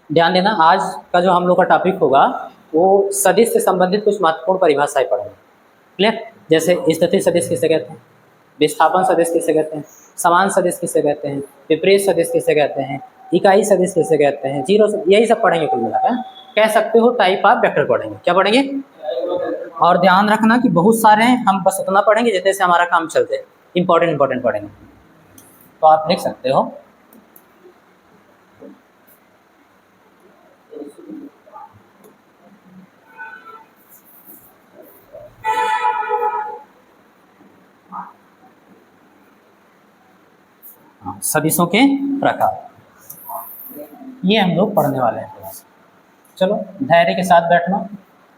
ध्यान देना, आज का जो हम लोग का टॉपिक होगा वो सदिश से संबंधित कुछ महत्वपूर्ण परिभाषाएं पढ़ेंगे। क्लियर? जैसे स्थिति सदिश किसे कहते हैं, विस्थापन सदिश किसे कहते हैं, समान सदिश किसे कहते हैं, विपरीत सदिश किसे कहते हैं, इकाई सदिश किसे कहते हैं, जीरो, यही सब पढ़ेंगे कुल मिलाकर। कह सकते हो टाइप ऑफ वेक्टर पढ़ेंगे। क्या पढ़ेंगे? और ध्यान रखना कि बहुत सारे हैं, हम बस उतना पढ़ेंगे जितने से हमारा काम चलते हैं। इंपॉर्टेंट पढ़ेंगे। तो आप लिख सकते हो सदिशों के प्रकार, ये हम लोग पढ़ने वाले हैं। चलो धैर्य के साथ बैठना,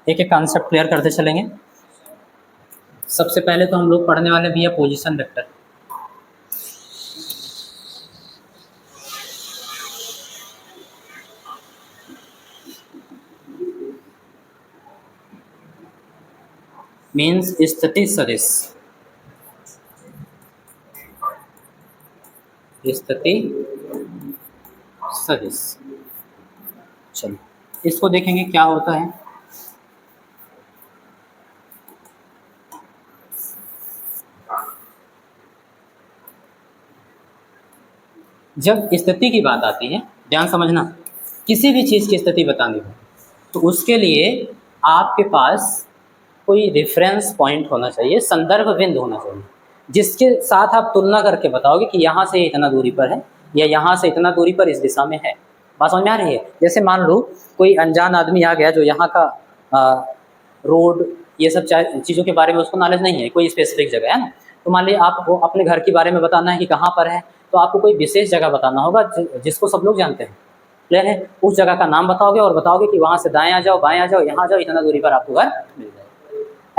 एक एक कॉन्सेप्ट क्लियर करते चलेंगे। सबसे पहले तो हम लोग पढ़ने वाले भी है पोजीशन वेक्टर। मीन्स स्थिति सदिश, स्थिति सदिश। चलो इसको देखेंगे क्या होता है। जब स्थिति की बात आती है, ध्यान समझना, किसी भी चीज़ की स्थिति बतानी हो तो उसके लिए आपके पास कोई रेफरेंस पॉइंट होना चाहिए, संदर्भ बिंदु होना चाहिए, जिसके साथ आप तुलना करके बताओगे कि यहाँ से इतना दूरी पर है या यहाँ से इतना दूरी पर इस दिशा में है। बात समझ में आ रही है? जैसे मान लो कोई अनजान आदमी आ गया जो यहाँ का रोड ये सब चीज़ों के बारे में उसको नॉलेज नहीं है, कोई स्पेसिफिक जगह है ना, तो मान लीजिए आपको अपने घर के बारे में बताना है कि कहाँ पर है, तो आपको कोई विशेष जगह बताना होगा जिसको सब लोग जानते हैं। क्लियर है? उस जगह का नाम बताओगे और बताओगे कि वहाँ से दाएं आ जाओ, बाएं आ जाओ, यहाँ जाओ, इतना दूरी पर आपको घर मिल जाएगा।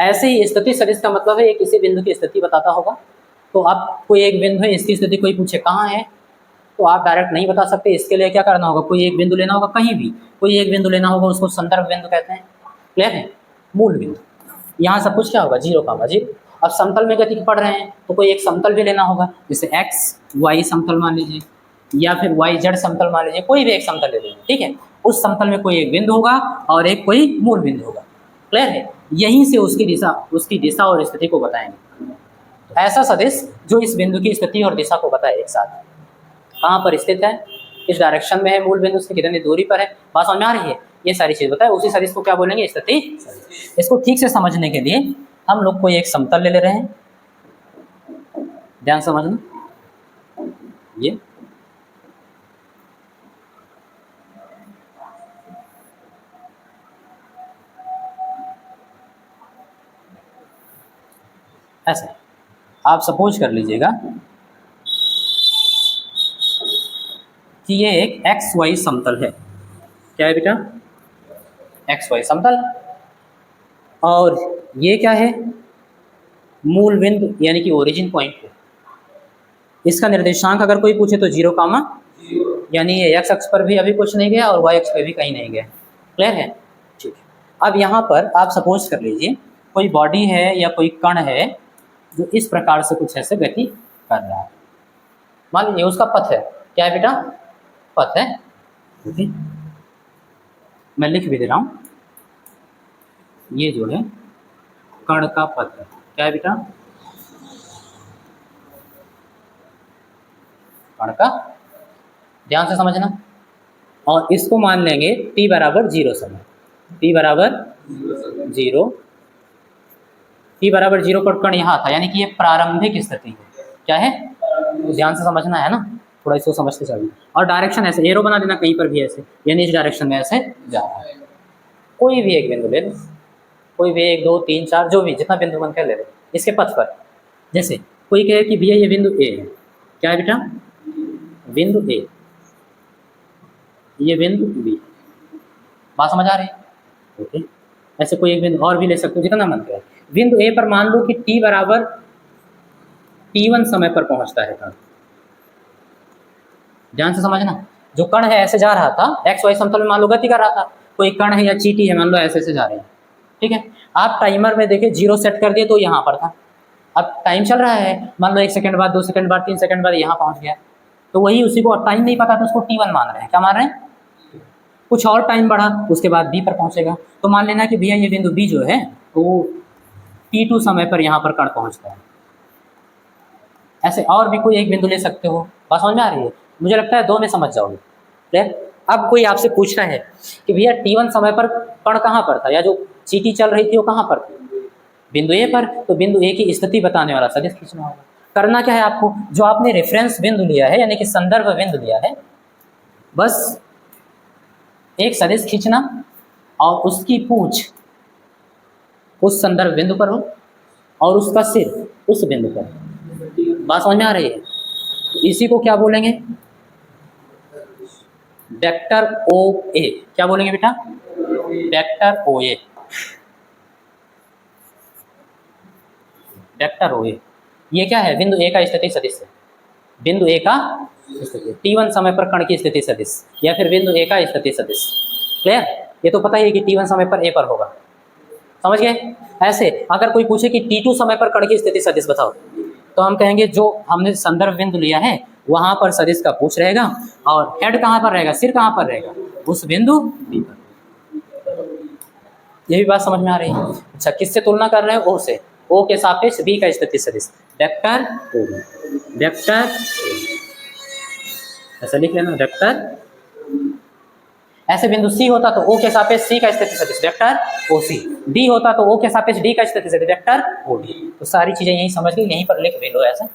ऐसे ही स्थिति सदिश का मतलब है ये किसी बिंदु की स्थिति बताता होगा। तो आप कोई एक बिंदु है, इसकी स्थिति कोई पूछे कहाँ है, तो आप डायरेक्ट नहीं बता सकते। इसके लिए क्या करना होगा, कोई एक बिंदु लेना होगा, कहीं भी कोई एक बिंदु लेना होगा, उसको संदर्भ बिंदु कहते हैं। क्लियर है? मूल बिंदु। यहाँ सब कुछ क्या होगा, जीरो का जीरो। अब समतल में गति पढ़ रहे हैं तो कोई एक समतल भी लेना होगा, जैसे एक्स वाई समतल मान लीजिए, या फिर वाई जेड समतल मान लीजिए, कोई भी एक समतल ले लीजिए। ठीक है? उस समतल में कोई एक बिंदु होगा और एक कोई मूल बिंदु होगा। क्लियर है? यहीं से उसकी दिशा और स्थिति को बताएंगे। ऐसा सदिश जो इस बिंदु की स्थिति और दिशा को बताए एक साथ, कहाँ पर स्थित है, किस डायरेक्शन में है, मूल बिंदु से कितनी दूरी पर है। बात समझ में आ रही है? ये सारी चीज बताए। उसी सदिश को क्या बोलेंगे, स्थिति। इसको ठीक से समझने के लिए हम लोग कोई एक समतल ले रहे हैं, ध्यान समझना। ये ऐसे आप सपोज कर लीजिएगा कि ये एक एक्स वाई समतल है। क्या है बेटा? एक्स वाई समतल। और ये क्या है, मूल बिंदु यानी कि ओरिजिन पॉइंट है। इसका निर्देशांक अगर कोई पूछे तो 0, यानी ये एक्स अक्ष पर भी अभी कुछ नहीं गया और वाई अक्ष पर भी कहीं नहीं गया। क्लियर है? ठीक है। अब यहाँ पर आप सपोज कर लीजिए कोई बॉडी है या कोई कण है जो इस प्रकार से कुछ ऐसे गति कर रहा है। मान लीजिए उसका पथ है। क्या है बेटा? पथ है। मैं लिख भी दे रहा हूँ, ये जो है कण का पथ है। क्या है बेटा? कण का। ध्यान से समझना। और इसको मान लेंगे t बराबर 0 समय। t बराबर 0, t बराबर 0 पर कण यहाँ था, यानी कि ये प्रारंभिक स्थिति है। क्या है? ध्यान से समझना है ना, थोड़ा इसको समझते चलिए। और डायरेक्शन ऐसे एरो बना देना कहीं पर भी ऐसे, यानी इस डायरेक्शन में ऐसे जा रहा है। कोई भी एक बिंदु ले लो, कोई भी 1 2 3 4 जो भी जितना बिंदु मन कर ले लो इसके पथ पर। जैसे कोई कहे कि भैया ये बिंदु ए है। क्या है बेटा? बिंदु ए, ये बिंदु बी। बात समझ आ रही है? ओके। ऐसे कोई एक बिंदु और भी ले सकते हो जितना मन करे। बिंदु ए पर मान लो कि t बराबर t1 समय पर पहुंचता है कण। ध्यान से समझना। जो कण है ऐसे जा रहा था, एक्स वाई समतल में मान लो गति कर रहा था। कोई कण है या चीटी है, मान लो ऐसे ऐसे जा रही है। ठीक है? आप टाइमर में देखे 0 सेट कर दिए तो यहाँ पर था। अब टाइम चल रहा है, मान लो 1 सेकंड बाद, 2 सेकंड बाद, 3 सेकंड बाद यहाँ पहुँच गया, तो वही उसी को टाइम नहीं पता तो उसको t1 मान रहे हैं। क्या मान रहे हैं? कुछ और टाइम बढ़ा उसके बाद बी पर पहुंचेगा। तो मान लेना कि भैया ये बिंदु बी जो है वो t2 समय पर यहाँ पर कण पहुंचता है। ऐसे और भी कोई एक बिंदु ले सकते हो। बात समझ में आ रही है? मुझे लगता है 2 में समझ जाओगे। क्लियर? अब कोई आपसे पूछता है कि भैया t1 समय पर कण कहाँ पर था, या जो चीटी चल रही थी वो कहाँ पर थी? बिंदु ए पर। तो बिंदु ए की स्थिति बताने वाला सदिश खींचना होगा। करना क्या है आपको, जो आपने रेफरेंस बिंदु लिया है यानी कि संदर्भ बिंदु लिया है, बस एक सदिश खींचना और उसकी पूंछ उस संदर्भ बिंदु पर हो और उसका सिर उस बिंदु पर। बात समझ में आ रही है? तो इसी को क्या बोलेंगे? वेक्टर ओ ए। क्या बोलेंगे बेटा? वेक्टर ओ ए। वेक्टर ओ ए ये क्या है? बिंदु ए का स्थिति सदिश है। बिंदु ए का स्थिति t1 समय पर कण की स्थिति सदिश या फिर बिंदु ए का स्थिति सदिश। क्लियर? ये तो पता ही है कि t1 समय पर ए पर होगा। समझ गए? ऐसे अगर कोई पूछे कि t2 समय पर कण की स्थिति सदिश बताओ, तो हम कहेंगे जो हमने संदर्भ बिंदु लिया है वहां पर सदिश का पूछ रहेगा और हेड कहाँ पर रहेगा, सिर कहाँ पर रहेगा, उस बिंदु बी पर। ये भी बात समझ में आ रही है? अच्छा, किससे तुलना कर रहे हैं? ओ से। ओ के सापेक्ष बी का स्थिति सदिश वेक्टर ओ। वेक्टर ऐसा लिख लेना, वेक्टर। ऐसे बिंदु सी होता तो ओ के सापेक्ष सी का स्थिति सदिश वेक्टर ओ सी। डी होता तो ओ के सापेक्ष डी का स्थिति सदिश वेक्टर ओ डी। तो सारी चीजें यही समझ गई, यहीं पर लिख भी लो ऐसा।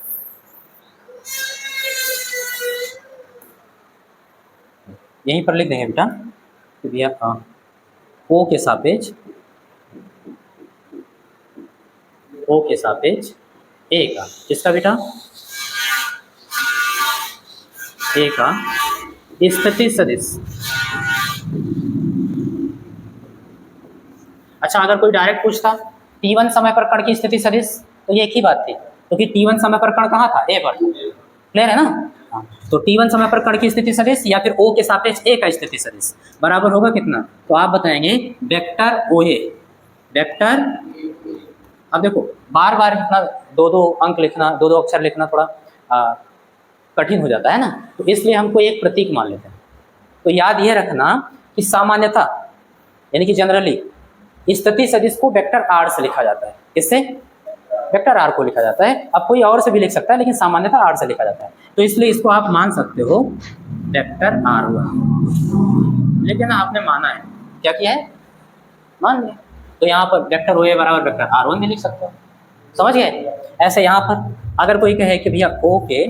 यहीं पर लिख देंगे बेटा कि भैया ओ के सापेक्ष ए का, किसका बेटा? ए का स्थिति सदिश। अच्छा, अगर कोई डायरेक्ट पूछता t1 समय पर कण की स्थिति सदिश, तो ये एक ही बात थी, क्योंकि t1 समय पर कण कहाँ था? ए पर। क्लियर है ना? हाँ। तो t1 समय पर कण की स्थिति सदिश या फिर o के सापेक्ष a का स्थिति सदिश बराबर होगा कितना? तो आप बताएंगे वेक्टर OA। वेक्टर, अब देखो बार बार इतना 2-2 अंक लिखना, 2-2 अक्षर लिखना थोड़ा कठिन हो जाता है ना, तो इसलिए हमको एक प्रतीक मान लेते हैं। तो याद ये रखना कि सामान्यता यानी कि जनरली स्थिति सदिश को वेक्टर आर से लिखा जाता है। किससे? वेक्टर आर को लिखा जाता है। अब कोई और से भी लिख सकता है लेकिन सामान्यतः आर से लिखा जाता है, तो इसलिए इसको आप मान सकते हो वेक्टर आर हुआ। लेकिन आपने माना है, क्या किया है? मान लिया। तो यहाँ पर वेक्टर ओ ए बराबर वेक्टर R1 भी लिख सकते हो। समझ गए? ऐसे यहाँ पर अगर कोई कहे कि भैया ओ के,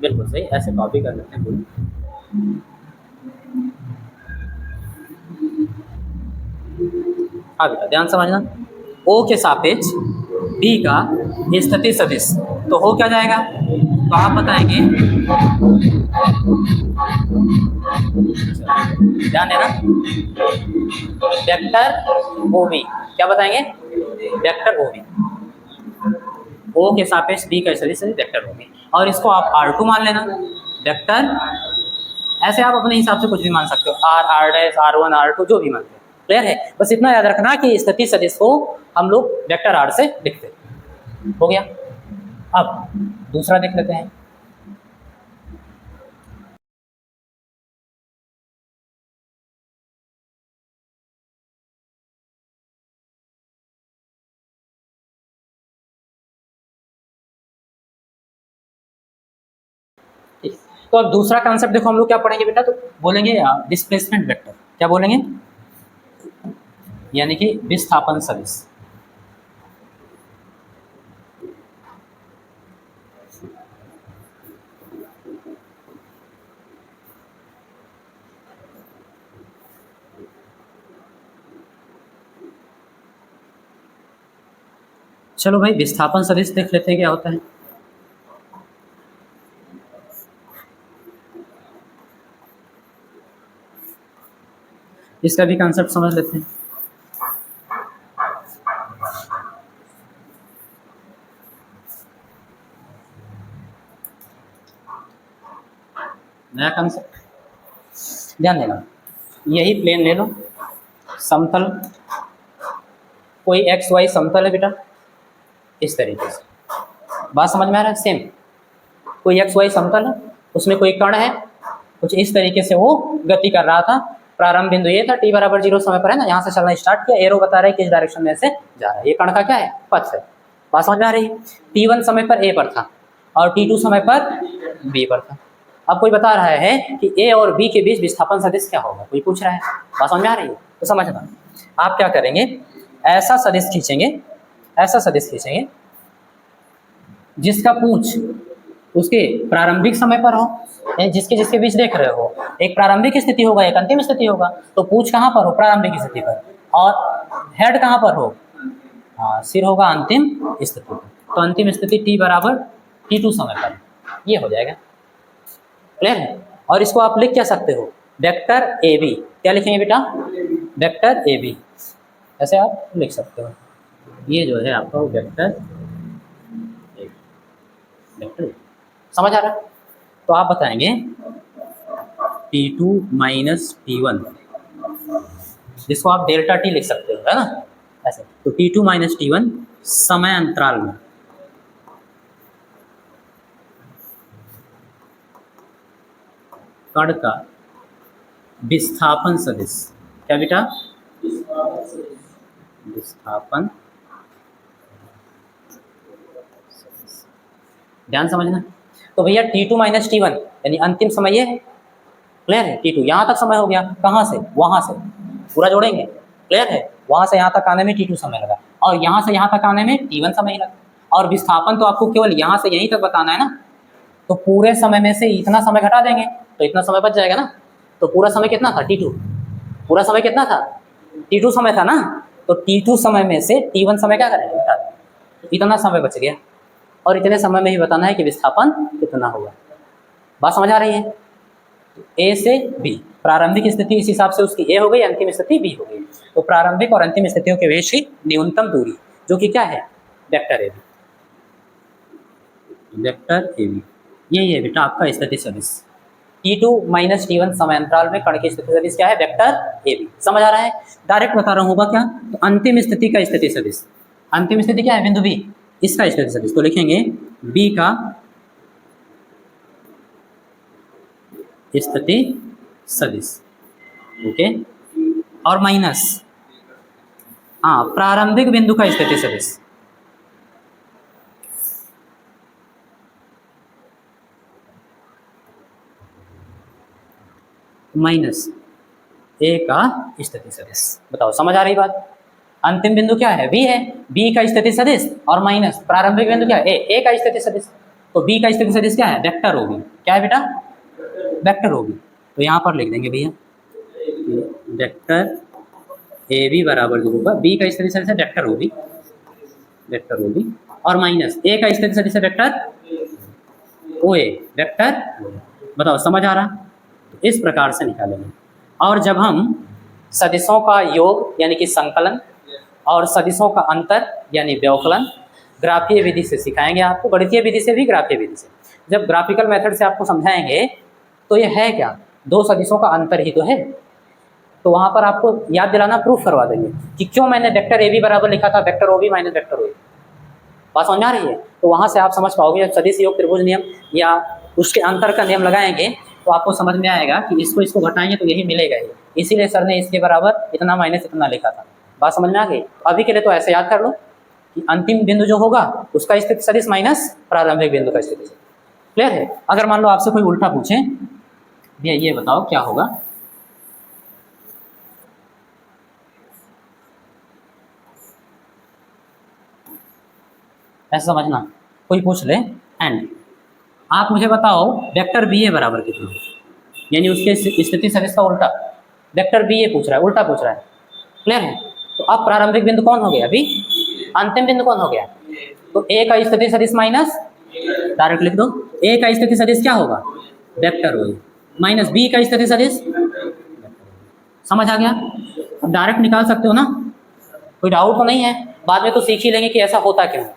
बिल्कुल सही, ऐसे कॉपी कर लेते हैं। हाँ बेटा ध्यान समझना, ओ के सापेक्ष बी का स्थिति सदिश तो हो क्या जाएगा? तो आप बताएंगे, ध्यान देना, वेक्टर ओ बी। क्या बताएंगे? Vector O B. ओ के सापेक्ष बी का सदिश वेक्टर ओ बी, और इसको आप R2 मान लेना। वेक्टर, ऐसे आप अपने हिसाब से कुछ भी मान सकते हो, R डैश R1 R2 जो भी मानते हो। क्लियर है? बस इतना याद रखना कि स्थिति सदिश को हम लोग वेक्टर आर से लिखते हैं। हो गया? अब दूसरा देख लेते हैं। तो अब दूसरा कॉन्सेप्ट देखो, हम लोग क्या पढ़ेंगे बेटा? तो बोलेंगे डिस्प्लेसमेंट वेक्टर। क्या बोलेंगे? यानी कि विस्थापन सदिश। चलो भाई विस्थापन सदिश देख लेते हैं क्या होता है। इसका भी कॉन्सेप्ट समझ लेते हैं। नया कॉन्सेप्ट, ध्यान देना, यही प्लेन ले लो, समतल, कोई एक्स वाई समतल है बेटा, इस तरीके से। बात समझ में आ रहा है? सेम कोई एक्स वाई समतल है, उसमें कोई कण है, कुछ इस तरीके से वो गति कर रहा था। प्रारंभ बिंदु ये था, t बराबर 0 समय पर है ना, यहाँ से चलना स्टार्ट किया, एरो बता रहा है किस डायरेक्शन में से जा रहा है, ये कण का क्या है, पथ है। बात समझ में आ रही है। t1 समय पर a पर था और t2 समय पर b पर था। अब कोई बता रहा है कि a और b के बीच विस्थापन सदिश क्या होगा, कोई पूछ रहा है। बात समझ में आ रही है, तो समझना। आप क्या करेंगे, ऐसा सदिश खींचेंगे, ऐसा सदिश खींचेंगे जिसका पूंछ उसके प्रारंभिक समय पर हो, जिसके जिसके बीच देख रहे हो, एक प्रारंभिक स्थिति होगा, एक अंतिम स्थिति होगा। तो पूंछ कहाँ पर हो, प्रारंभिक स्थिति पर, और हेड कहाँ पर हो, हाँ सिर होगा अंतिम स्थिति पर। तो अंतिम स्थिति t बराबर t2 समय पर, ये हो जाएगा। क्लियर है। और इसको आप लिख क्या सकते हो, वेक्टर ए बी। क्या लिखेंगे बेटा, वेक्टर ए बी, ऐसे आप लिख सकते हो। ये जो है आपका वेक्टर समझ आ रहा है। तो आप बताएंगे T2 माइनस T1, जिसको आप डेल्टा टी लिख सकते हो, है ना, ऐसे। तो T2 माइनस T1 समय अंतराल में कण का विस्थापन सदिश, क्या बेटा, विस्थापन, ध्यान समझना। तो भैया T2 माइनस T1 यानी अंतिम समय ये है। क्लियर है। T2 यहाँ तक समय हो गया, कहाँ से, वहाँ से, पूरा जोड़ेंगे। क्लियर है। वहाँ से यहाँ तक आने में T2 समय लगा और यहाँ से यहाँ तक आने में T1 समय लगा। और विस्थापन तो आपको केवल यहाँ से यहीं तक बताना है ना, तो पूरे समय में से इतना समय घटा देंगे तो इतना समय बच जाएगा ना। तो पूरा समय कितना था, T2, पूरा समय कितना था, T2 समय था ना। तो T2 समय में से T1 समय क्या करेंगे, घटा देंगे। इतना समय बच गया और इतने समय में ही बताना है कि विस्थापन कितना होगा। बात समझ आ रही है। ए से बी प्रारंभिक स्थिति इस हिसाब से उसकी ए हो गई, अंतिम स्थिति बी हो गई। तो प्रारंभिक और अंतिम स्थितियों के बीच की न्यूनतम दूरी जो कि क्या है, vector A B, vector A B, यही है बेटा आपका स्थिति सदिश। T2 माइनस T1 समय अंतराल में कण की स्थिति सदिश क्या है, वेक्टर ए बी। समझ आ रहा है। डायरेक्ट बता रहा हूँ होगा क्या, तो अंतिम स्थिति का स्थिति सदिश, अंतिम स्थिति क्या है, बिंदु बी, इसका स्थिति सदिश। तो लिखेंगे बी का स्थिति सदिश, ओके, और माइनस, हाँ, प्रारंभिक बिंदु का स्थिति सदिश, माइनस ए का स्थिति सदिश। बताओ समझ आ रही बात। अंतिम बिंदु क्या है, बी है, बी का स्थिति सदिश, और माइनस प्रारंभिक बिंदु क्या है, ए का स्थिति सदिश। तो बी का स्थिति सदिश क्या है, वेक्टर होगी। क्या है बेटा, वेक्टर होगी। तो यहाँ पर लिख देंगे भैया वेक्टर ए बी बराबर जो होगा, बी का स्थिति सदिश वेक्टर होगी, वेक्टर होगी, और माइनस ए का स्थिति सदिश वेक्टर ओ ए, वेक्टर। बताओ समझ आ रहा। तो इस प्रकार से निकालेंगे। और जब हम सदिशों का योग यानी कि संकलन और सदिशों का अंतर यानी व्यवकलन ग्राफीय विधि से सिखाएंगे आपको, गणितीय विधि से भी, ग्राफीय विधि से। जब ग्राफिकल मेथड से आपको समझाएंगे तो ये है क्या, दो सदिशों का अंतर ही तो है। तो वहाँ पर आपको याद दिलाना, प्रूफ करवा देंगे कि क्यों मैंने वेक्टर ए बी बराबर लिखा था vector O B minus vector O A. बात समझ आ रही है। तो वहाँ से आप समझ पाओगे, जब सदिश योग त्रिभुज नियम या उसके अंतर का नियम लगाएंगे तो आपको समझ में आएगा कि इसको इसको घटाएंगे तो यही मिलेगा ही, इसीलिए सर ने इसके बराबर इतना माइनस इतना लिखा था। बात समझ में आ गई। अभी के लिए तो ऐसे याद कर लो कि अंतिम बिंदु जो होगा उसका स्थिति सदिश माइनस प्रारंभिक बिंदु का स्थिति सदिश। क्लियर है। अगर मान लो आपसे कोई उल्टा पूछे, भैया ये बताओ क्या होगा, ऐसा समझना, कोई पूछ ले एंड आप मुझे बताओ वेक्टर बी ए बराबर कितना, यानी उसके स्थिति सदिश का उल्टा। वेक्टर बी ए पूछ रहा है, उल्टा पूछ रहा है। क्लियर है। तो अब प्रारंभिक बिंदु कौन हो गया, अभी अंतिम बिंदु कौन हो गया, तो ए का स्थिति सदिश माइनस, डायरेक्ट लिख दो, ए का स्थिति सदिश क्या होगा, वेक्टर होगा, माइनस बी का स्थिति सदिश। समझ आ गया। अब डायरेक्ट निकाल सकते हो ना, कोई डाउट तो नहीं है। बाद में तो सीख ही लेंगे कि ऐसा होता क्यों है।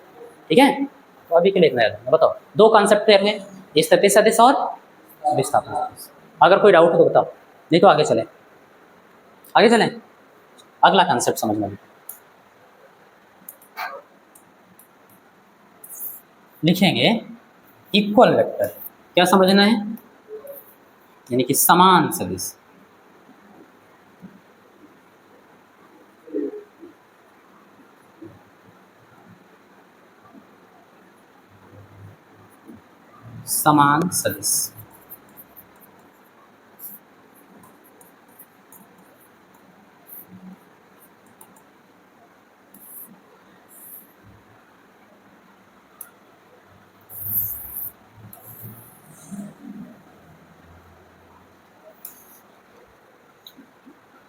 ठीक है। तो अभी के लिए इतना याद रखना। बताओ दो कॉन्सेप्ट लेंगे, स्थिति सदिश और विस्थापन सदिश। अगर कोई डाउट हो तो बताओ, नहीं तो आगे चलें, आगे चलें। अगला कॉन्सेप्ट समझना। लिखेंगे इक्वल वेक्टर। क्या समझना है, यानी कि समान सदिश। समान सदिश।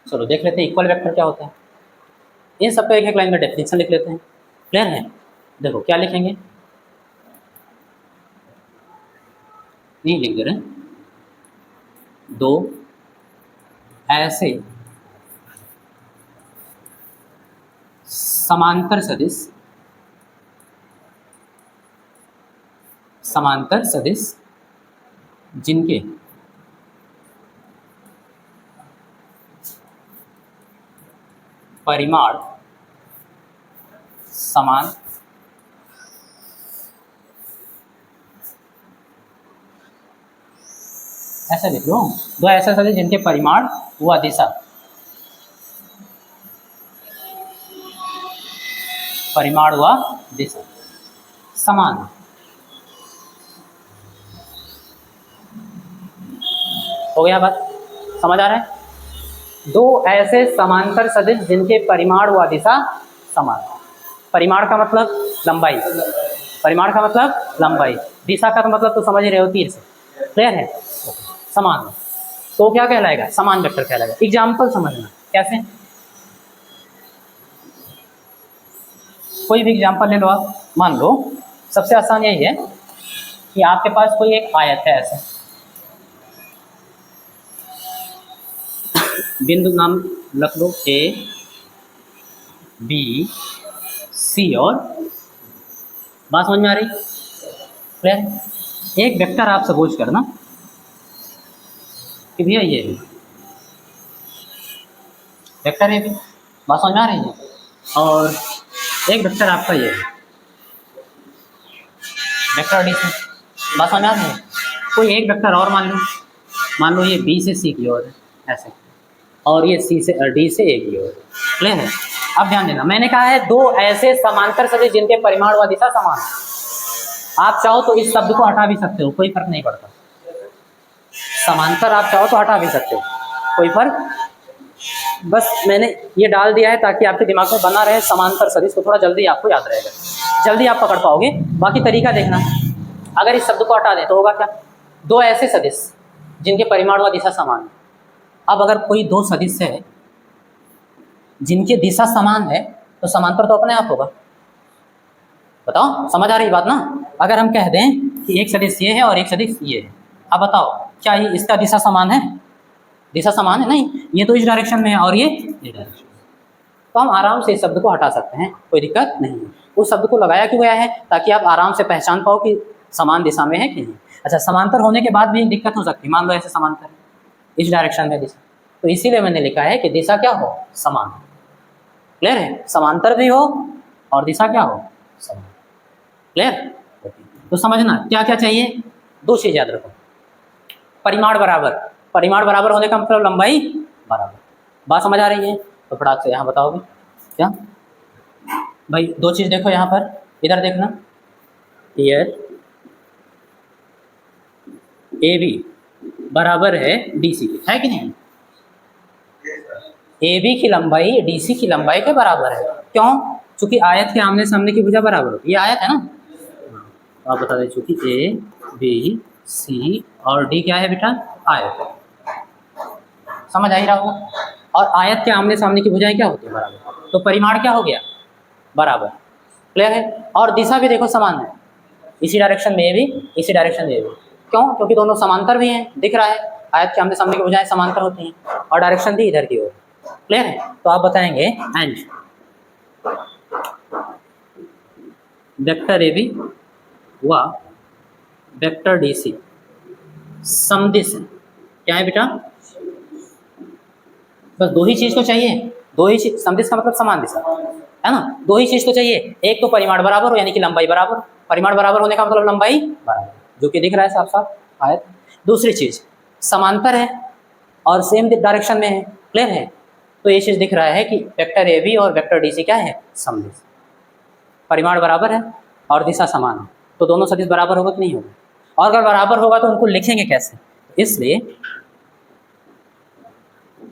चलो देख लेते हैं इक्वल वेक्टर क्या होता है। इन सबका एक एक लाइन में डेफिनेशन लिख लेते हैं। क्लियर है? देखो क्या लिखेंगे, नहीं लिख दे रहे, दो ऐसे समांतर सदिश, समांतर सदिश जिनके परिमाण समान ऐसा लिख लो, दो ऐसे सदिश जिनके परिमाण व दिशा, परिमाण व दिशा समान। हो गया बात, समझ आ रहा है? दो ऐसे समांतर सदिश जिनके परिमाण व दिशा समान। परिमाण का मतलब लंबाई, परिमाण का मतलब लंबाई, दिशा का मतलब तो समझ रहे हो तीर से। क्लियर है? समान तो क्या कहलाएगा? समान वेक्टर कहलाएगा। एग्जाम्पल समझना कैसे, कोई भी एग्जाम्पल ले लो आप। मान लो सबसे आसान यही है कि आपके पास कोई एक आयत है, ऐसे बिंदु नाम रख लो ए बी सी, और बात समझ में आ रही? क्लियर? एक वेक्टर आप सपोज करना कि भैया ये वेक्टर है भी, बात समझ में आ रही है? और एक वेक्टर आपका ये वेक्टर डी से, बात समझ में आ रही है? कोई एक वेक्टर और मान लो ये बी से सी की ओर है ऐसे, और ये सी से डी से ए की ओर। क्लियर है? अब ध्यान देना, मैंने कहा है दो ऐसे समांतर सदिश जिनके परिमाण व दिशा समान। आप चाहो तो इस शब्द को हटा भी सकते हो, कोई फर्क नहीं पड़ता। समांतर आप चाहो तो हटा भी सकते हो, कोई फर्क, बस मैंने ये डाल दिया है ताकि आपके दिमाग में बना रहे समांतर सदिश, तो थोड़ा जल्दी आपको याद रहेगा, जल्दी आप पकड़ पाओगे। बाकी तरीका देखना, अगर इस शब्द को हटा दें तो होगा क्या? दो ऐसे सदिश जिनके परिमाण व दिशा समान। अब अगर कोई दो सदिश है जिनकी दिशा समान है तो समांतर तो अपने आप होगा। बताओ, समझ आ रही बात ना? अगर हम कह दें कि एक सदिश ये है और एक सदिश ये है, अब बताओ क्या ये इसका दिशा समान है? दिशा समान है नहीं, ये तो इस डायरेक्शन में है और ये इस डायरेक्शन। तो हम आराम से इस शब्द को हटा सकते हैं, कोई दिक्कत नहीं है। उस शब्द को लगाया क्यों गया है? ताकि आप आराम से पहचान पाओ कि समान दिशा में है कि नहीं। अच्छा, समांतर होने के बाद भी एक दिक्कत हो सकती है, मान लो ऐसे समांतर है, इस डायरेक्शन में दिशा, तो इसीलिए मैंने लिखा है कि दिशा क्या हो? समान। क्लियर है? समांतर भी हो और दिशा क्या हो? समान। क्लियर? तो समझना क्या क्या चाहिए, दो चीज याद रखो, परिमाण बराबर, परिमाण बराबर होने का मतलब लंबाई बराबर। बात समझ आ रही है? तो फटाक से यहाँ बताओगे क्या भाई? दो चीज देखो यहाँ पर, इधर देखना, हियर ए बी बराबर है डी सी की, है कि नहीं? ए बी की लंबाई डी सी की लंबाई के बराबर है। क्यों? चूंकि आयत के आमने सामने की भुजा बराबर होती है, ये आयत है ना। तो आप बता दें, चूंकि ए बी सी और डी क्या है बेटा? आयत है। समझ आ ही रहा होगा। और आयत के आमने सामने की भुजाएं क्या होती है? बराबर। तो परिमाण क्या हो गया? बराबर। क्लियर है? और दिशा भी देखो समान है, इसी डायरेक्शन में ये भी, इसी डायरेक्शन में ये भी। क्यों? क्योंकि दोनों समांतर भी हैं, दिख रहा है, आयत के आमने सामने की भुजाएं समांतर होती हैं और डायरेक्शन भी इधर की ओर। क्लियर है? तो आप बताएंगे एंड वेक्टर ए बी व वेक्टर डी सी समदिश है। क्या है बेटा? बस दो ही चीज़ तो चाहिए, दो ही चीज, समदिश का मतलब समान दिशा है ना। दो ही चीज़ तो चाहिए, एक तो परिमाण बराबर हो यानी कि लंबाई बराबर, परिमाण बराबर होने का मतलब लंबाई बराबर, जो कि दिख रहा है साफ साफ आयत। दूसरी चीज़ समांतर है और सेम डायरेक्शन में है, क्लियर है। तो ये चीज़ दिख रहा है कि वेक्टर ए बी और वेक्टर डी सी क्या है, समदिश, परिमाण बराबर है और दिशा समान है, तो दोनों सदिश बराबर होगा कि नहीं होगा, और अगर बराबर होगा तो उनको लिखेंगे कैसे, इसलिए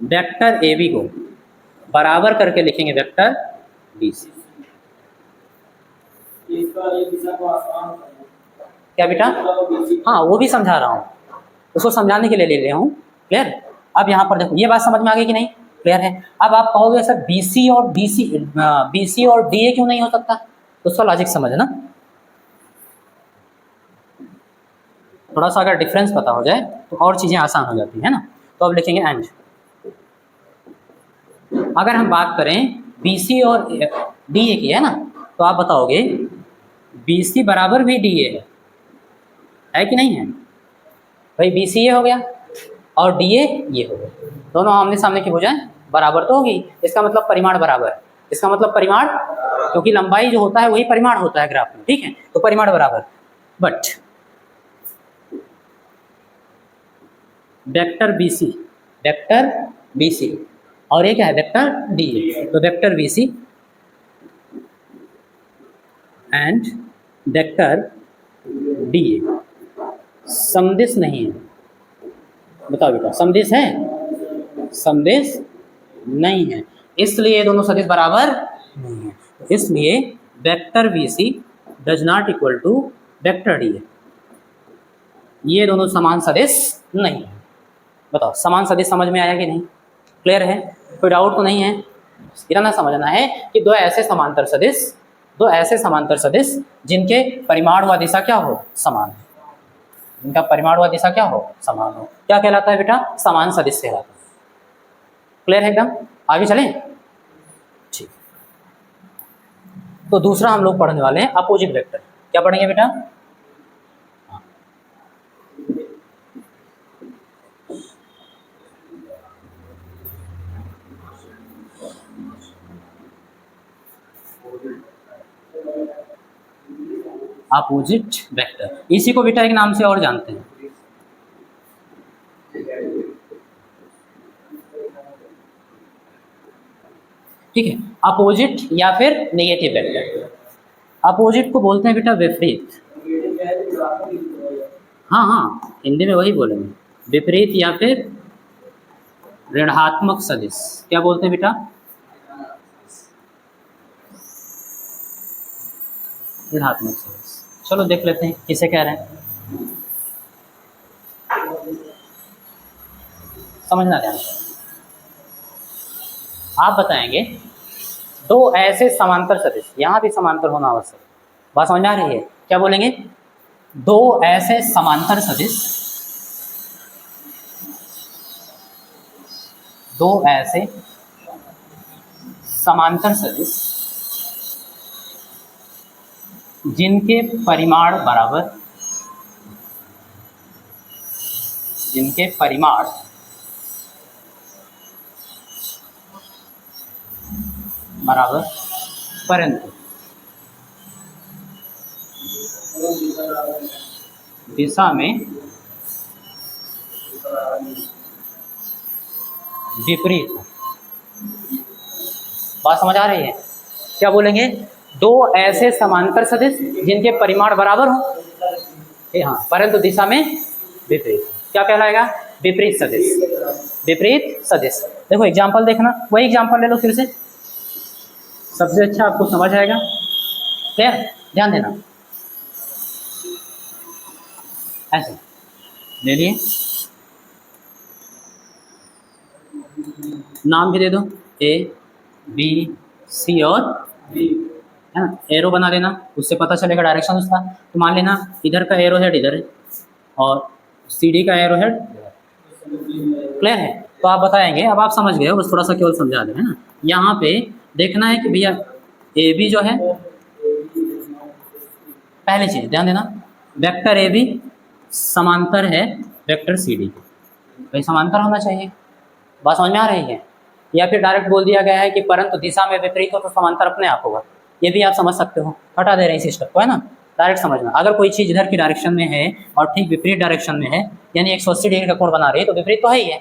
वेक्टर ए बी को बराबर करके लिखेंगे वेक्टर डी सी। क्या बेटा, हाँ वो भी समझा रहा हूँ, उसको समझाने के लिए ले रहा हूँ, क्लियर। अब यहाँ पर देखो ये बात समझ में आ गई कि नहीं, क्लियर है। अब आप कहोगे सर बीसी और बीसी और डीए क्यों नहीं हो सकता, तो उसका लॉजिक समझना। थोड़ा सा अगर डिफरेंस पता हो जाए तो और चीज़ें आसान हो जाती है ना। तो अब लिखेंगे एंड, अगर हम बात करें बीसी और डीए की है ना, तो आप बताओगे बीसी बराबर भी डीए है कि नहीं है, भाई बीसी ये हो गया और डीए ये हो गया, दोनों आमने सामने की भुजाएं बराबर तो होगी, इसका मतलब परिमाण बराबर है, इसका मतलब परिमाण, क्योंकि लंबाई जो होता है वही परिमाण होता है ग्राफ में, ठीक है, तो परिमाण बराबर। बट वेक्टर बीसी और ये क्या है वेक्टर डीए, तो vector BC and vector DA समदिश नहीं है, बताओ बेटा समदिश है, समदिश नहीं है, इसलिए ये दोनों सदिश बराबर नहीं है, इसलिए vector BC does not equal to vector DA, ये दोनों समान सदिश नहीं है। बताओ समान सदिश समझ में आया कि नहीं, क्लियर है, कोई डाउट तो नहीं है। इतना समझना है कि दो ऐसे समांतर सदिश जिनके परिमाण व दिशा क्या हो, समान है, जिनका परिमाण व दिशा क्या हो, समान हो, क्या कहलाता है बेटा, समान सदिश कहलाता है, क्लियर है एकदम। आगे चलें, ठीक। तो दूसरा हम लोग पढ़ने वाले हैं अपोजिट वेक्टर, क्या पढ़ेंगे बेटा, अपोजिट वेक्टर, इसी को बेटा एक नाम से और जानते हैं, ठीक है, अपोजिट या फिर नेगेटिव वेक्टर। अपोजिट को बोलते हैं बेटा विपरीत, हाँ हाँ हिंदी में वही बोलेंगे, विपरीत या फिर ऋणात्मक सदिश, क्या बोलते हैं बेटा, ऋणात्मक सदिश। चलो देख लेते हैं किसे कह रहे हैं, समझना ध्यान से। आप बताएंगे दो ऐसे समांतर सदिश, यहाँ भी समांतर होना आवश्यक, बात समझ में आ रही है, क्या बोलेंगे, दो ऐसे समांतर सदिश, दो ऐसे समांतर सदिश जिनके परिमाण बराबर, जिनके परिमाण बराबर परंतु दिशा में विपरीत हो, बात समझ आ रही है, क्या बोलेंगे, दो ऐसे समांतर सदिश जिनके परिमाण बराबर हो, हाँ, परंतु दिशा में विपरीत, क्या कहलाएगा, विपरीत सदिश, विपरीत सदिश। देखो एग्जांपल देखना, वही एग्जांपल ले लो फिर से, सबसे अच्छा आपको समझ आएगा, क्लियर, ध्यान देना, ऐसे ले लिए, नाम भी दे दो ए बी सी और बी, है ना, एरो बना लेना, उससे पता चलेगा डायरेक्शन उसका, तो मान लेना इधर का एरो हेड इधर है और सी डी का एरो हेड, क्लियर है। तो आप बताएंगे, अब आप समझ गए हो, बस थोड़ा सा केवल समझा दें, है ना, यहाँ पे देखना है कि भैया ए बी जो है, पहली चीज ध्यान देना, वेक्टर ए बी समांतर है वेक्टर सी डी, भाई समांतर होना चाहिए, बात समझ में आ रही है, या फिर डायरेक्ट बोल दिया गया है कि परंतु दिशा में विपरीत हो तो समांतर अपने आप होगा, ये भी आप समझ सकते हो, हटा दे रहे हैं इस स्टेप को, है ना, डायरेक्ट समझना, अगर कोई चीज़ इधर की डायरेक्शन में है और ठीक विपरीत डायरेक्शन में है, यानी 180 डिग्री का कोण बना रही है, तो विपरीत तो है ही है,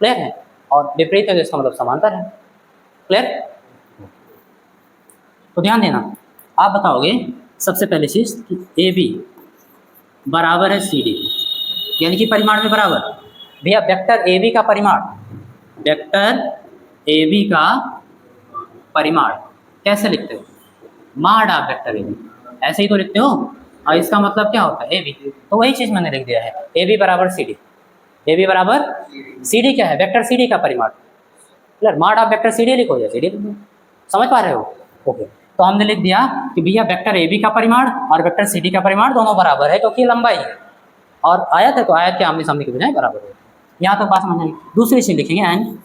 क्लियर है, और विपरीत है तो इसका मतलब समांतर है, क्लियर। तो ध्यान देना, आप बताओगे सबसे पहली चीज़ कि ए बी बराबर है सी डी, यानी कि परिमाण में बराबर। भैया वेक्टर ए बी का परिमाण, वेक्टर ए बी का परिमाण कैसे लिखते हो, माड आप वेक्टर ए बी ऐसे ही तो लिखते हो, और इसका मतलब क्या होता है ए बी, तो वही चीज़ मैंने लिख दिया है, ए बी बराबर सी डी। ए बी बराबर सी डी क्या है, वेक्टर सी डी का परिमाण, क्लियर। माड आप वेक्टर सी डी लिखो या सी डी लिखो, समझ पा रहे हो, ओके। तो हमने लिख दिया कि भैया वेक्टर ए बी का परिमाण और वेक्टर सी डी का परिमाण दोनों बराबर है, क्योंकि लंबाई है, और आयत है तो आयत के आमने सामने के बजाय बराबर है। यहाँ तक बात समझ आई। दूसरी चीज लिखेंगे एंड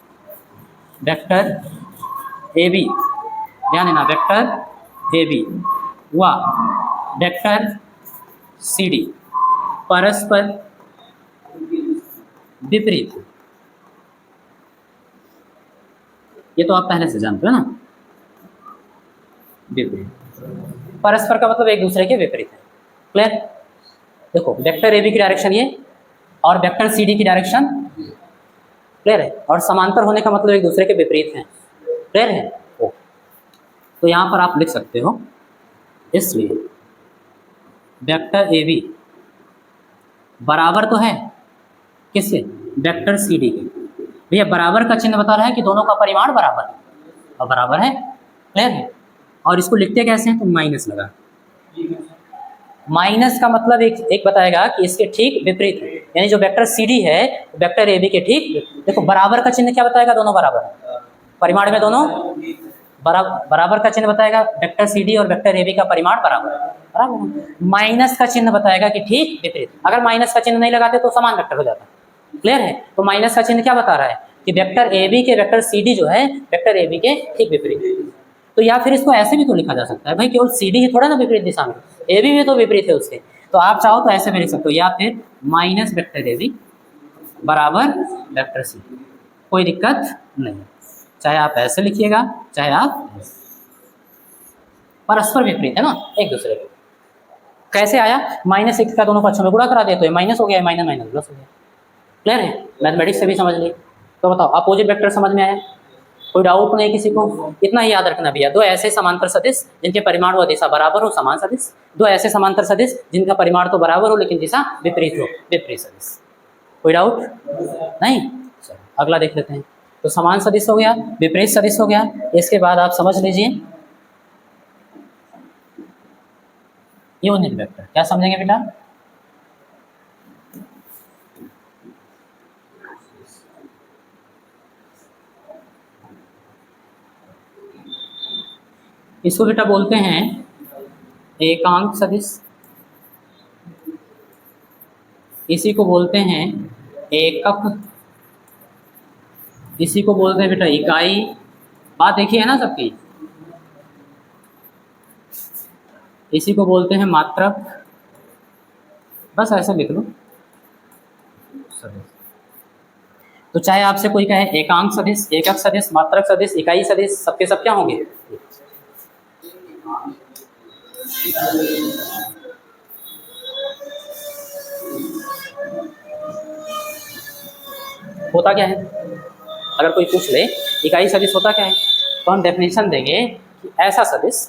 वेक्टर ए बी, ध्यान देना, वेक्टर ए बी व वेक्टर सी डी परस्पर विपरीत, ये तो आप पहले से जानते हो ना, विपरीत, परस्पर का मतलब एक दूसरे के विपरीत है, क्लियर। देखो वेक्टर ए बी की डायरेक्शन ये और वेक्टर सी डी की डायरेक्शन, क्लियर है, और समांतर होने का मतलब एक दूसरे के विपरीत हैं, क्लियर है। ओ तो यहाँ पर आप लिख सकते हो, इसलिए वेक्टर ए बी बराबर तो है किससे, वेक्टर सी डी के। भैया बराबर का चिन्ह बता रहा है कि दोनों का परिमाण बराबर है, और बराबर है, क्लियर है। और इसको लिखते कैसे हैं, तो माइनस लगा, माइनस का मतलब एक बताएगा कि इसके ठीक विपरीत है, यानी जो वेक्टर सी डी है वेक्टर ए बी के ठीक, देखो बराबर का चिन्ह क्या बताएगा, दोनों बराबर है, परिमाण में दोनों बराबर का चिन्ह बताएगा, वेक्टर सी डी और वेक्टर ए बी का परिमाण बराबर है, बराबर। माइनस का चिन्ह बताएगा कि ठीक विपरीत, अगर माइनस का चिन्ह नहीं लगाते तो समान वेक्टर हो जाता, क्लियर है। तो माइनस का चिन्ह क्या बता रहा है कि वेक्टर ए बी के वेक्टर सी डी जो है वेक्टर ए बी के ठीक विपरीत। तो या फिर इसको ऐसे भी तो लिखा जा सकता है भाई, केवल सी डी ही थोड़ा ना विपरीत दिशा में, ए बी भी तो विपरीत है उसके, तो आप चाहो तो ऐसे भी लिख सकते हो, या फिर माइनस वेक्टर ए बी बराबर वेक्टर सी डी, कोई दिक्कत नहीं, चाहे आप ऐसे लिखिएगा चाहे आप ऐसे, परस्पर विपरीत है ना एक दूसरे के। कैसे आया, माइनस एक का दोनों पक्षों में गुणा करा दिया तो ये माइनस हो गया, माइनस माइनस प्लस हो गया, क्लियर है। मैथमेटिक्स से भी समझ ली, तो बताओ अपोजिट वेक्टर समझ में आया, कोई डाउट नहीं किसी को, इतना ही याद रखना भैया, दो ऐसे समांतर सदिश जिनके परिमाण व दिशा बराबर हो, समान सदिश, दो ऐसे समांतर सदिश जिनका परिमाण तो बराबर हो लेकिन दिशा विपरीत हो, विपरीत सदिश। कोई डाउट नहीं, चलो अगला देख लेते हैं। तो समान सदिश हो गया, विपरीत सदिश हो गया, इसके बाद आप समझ लीजिए यूनिट वेक्टर, क्या समझेंगे बेटा, इसको बेटा बोलते हैं एकांक सदिश, इसी को बोलते हैं एकक, इसी को बोलते हैं बेटा इकाई, बात देखिए है ना सबकी, इसी को बोलते हैं मात्रक, बस ऐसा लिख लो सदिश। तो चाहे आपसे कोई कहे एकांक सदिश, एकक सदिश, मात्रक सदिश, इकाई सदिश, सबके सब क्या होंगे, होता क्या है, अगर कोई पूछ ले इकाई सदिश होता क्या है, तो हम डेफिनेशन देंगे कि ऐसा सदिश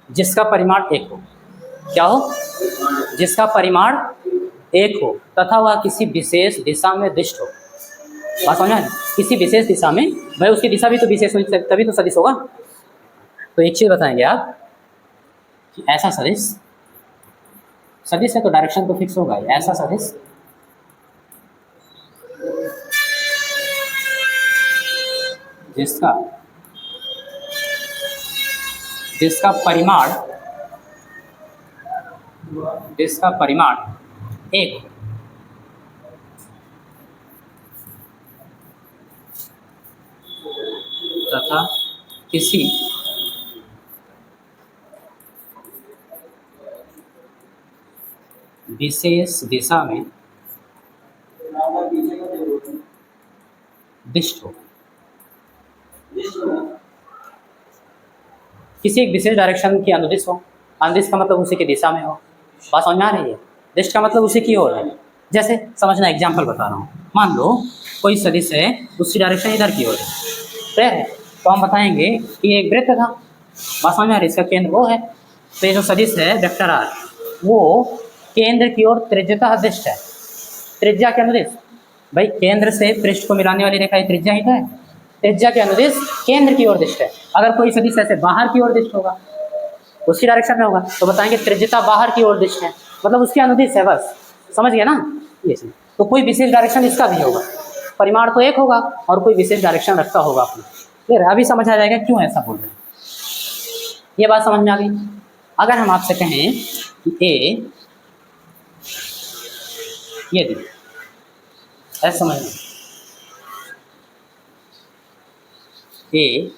जिसका परिमाण एक हो, क्या हो, जिसका परिमाण एक हो तथा वह किसी विशेष दिशा में दिष्ट हो, बात समझ में, किसी विशेष दिशा में, भाई उसकी दिशा भी तो विशेष होगी तभी तो सदिश होगा। तो एक चीज बताएंगे आप कि ऐसा सदिश, सदिश है तो डायरेक्शन तो फिक्स होगा, ऐसा सदिश जिसका जिसका परिमाण एक तथा किसी विशेष दिशा में दिष्ट हो, किसी एक विशेष डायरेक्शन की अनुदिश हो, अनुदिश का मतलब उसी की दिशा में हो, बात समझ में आ रही है? दृष्ट का मतलब उसी की ओर है। जैसे समझना, एग्जाम्पल बता रहा हूँ, मान लो कोई सदिश है, उसकी डायरेक्शन इधर की ओर है, क्लियर है? तो हम बताएंगे कि एक वृत्त था, बात समझ में आ रही है? इसका केंद्र वो है, तो ये जो सदिश है वेक्टर आर, वो केंद्र की ओर त्रिज्यता दृष्ट है। त्रिज्या के अनुदिश, भाई केंद्र से पृष्ठ को मिलाने वाली रेखा त्रिज्या ही तो है। त्रिज्या के अनुदिश केंद्र की ओर दृष्ट है। अगर कोई सदिश ऐसे बाहर की ओर दृष्ट होगा, उसकी डायरेक्शन में होगा, तो बताएंगे त्रिज्यता बाहर की ओर दृष्ट है, मतलब उसके अनुदिश है, बस समझ गया ना? ये चीज तो कोई विशेष डायरेक्शन इसका भी होगा, परिमाण तो एक होगा और कोई विशेष डायरेक्शन रखता होगा अपने। फिर अभी समझ आ जाएगा क्यों ऐसा बोल रहे हैं। ये बात समझ में आ गई? अगर हम आपसे कहें कि ए ये देखिए, ऐसा समझना, ए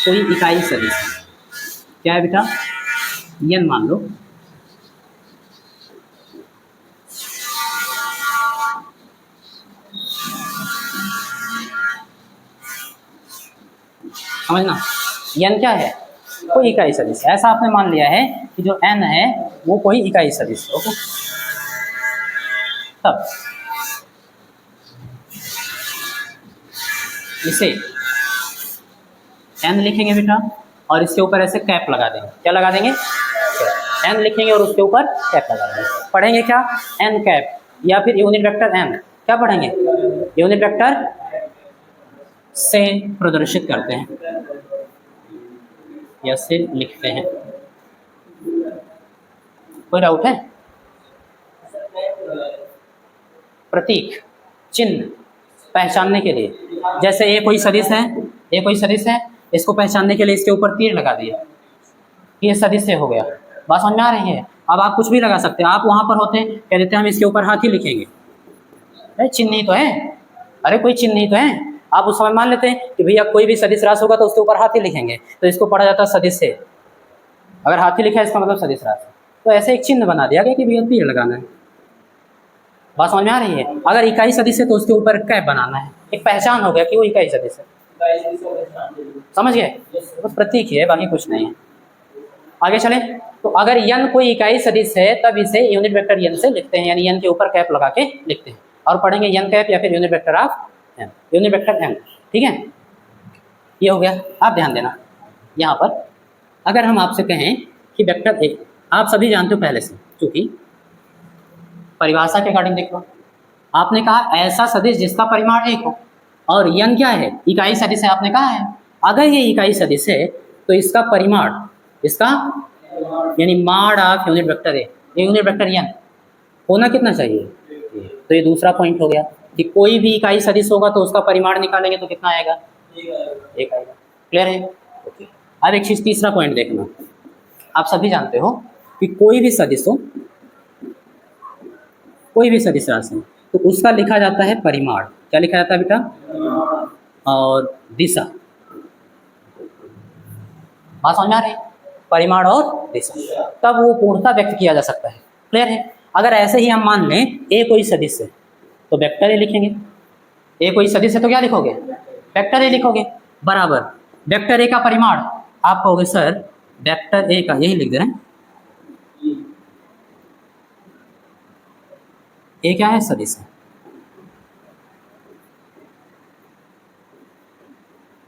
कोई इकाई सदिश क्या है बेटा, n मान लो, समझना, n क्या है, कोई इकाई सदिश। ऐसा आपने मान लिया है कि जो n है वो कोई इकाई सदिश, ओके? तब इसे n लिखेंगे बेटा, और इसके ऊपर ऐसे कैप लगा देंगे। क्या लगा देंगे? n लिखेंगे और उसके ऊपर कैप लगा देंगे। पढ़ेंगे क्या? n कैप, या फिर यूनिट वेक्टर n। क्या पढ़ेंगे? यूनिट वेक्टर से प्रदर्शित करते हैं या से लिखते हैं। कोई डाउट है? प्रतीक, चिन्ह पहचानने के लिए, जैसे ये कोई सदिश है, ये कोई सदिश है, इसको पहचानने के लिए इसके ऊपर तीर लगा दिया, ये सदिश से हो गया। बात समझ में आ रही है? अब आप कुछ भी लगा सकते हैं। आप वहां पर होते हैं, कह देते हैं हम इसके ऊपर हाथी लिखेंगे, अरे चिन्ह ही तो है, अरे कोई चिन्ह ही तो है। आप उस समय मान लेते हैं कि भैया कोई भी सदिश राशि होगा तो उसके ऊपर हाथी लिखेंगे, तो इसको पढ़ा जाता है सदिश से। अगर हाथी लिखा है इसका मतलब सदिश राशि, तो ऐसे एक चिन्ह बना दिया गया कि भैया तीर लगाना है। बात समझ में आ रही है? अगर इकाई सदिश है तो उसके ऊपर कैप बनाना है, एक पहचान हो गया कि वो इकाई सदिश है। समझ गए? बस प्रतीक है, बाकी कुछ नहीं है। आगे चले तो अगर n कोई इकाई सदिश है तब इसे यूनिट वेक्टर n से लिखते हैं, यानी n के ऊपर कैप लगा के लिखते हैं, और पढ़ेंगे n कैप या फिर unit vector of n, unit vector n। ठीक है, ये हो गया। आप ध्यान देना, यहाँ पर अगर हम आपसे कहें कि वेक्टर ए, आप सभी जानते हो पहले से, क्योंकि परिभाषा के अकॉर्डिंग देख लो, आपने कहा ऐसा सदिश जिसका परिमाण एक हो, और n क्या है, इकाई सदिश है, आपने कहा है। अगर ये इकाई सदिश है तो इसका परिमाण, इसका यानी माड of unit vector A, unit vector n होना कितना चाहिए? तो ये दूसरा पॉइंट हो गया कि कोई भी इकाई सदिश होगा तो उसका परिमाण निकालेंगे तो कितना आएगा? एक आएगा। क्लियर है? ओके। अब एक चीज, तीसरा पॉइंट देखना, आप सभी जानते हो कि कोई भी सदिश हो, कोई भी सदिश राशि तो उसका लिखा जाता है परिमाण। क्या लिखा जाता है बेटा? और दिशा। बात समझ में आ रही है? परिमाण और दिशा, तब वो पूर्णता व्यक्त किया जा सकता है। क्लियर है? अगर ऐसे ही हम मान लें ए कोई सदिश है तो वेक्टर ए लिखेंगे। ए कोई सदिश है तो क्या लिखोगे? वेक्टर ए लिखोगे, बराबर वेक्टर ए का परिमाण। आप कहोगे सर वेक्टर ए का, यही लिख दे रहे हैं, ए क्या है? सदिश है।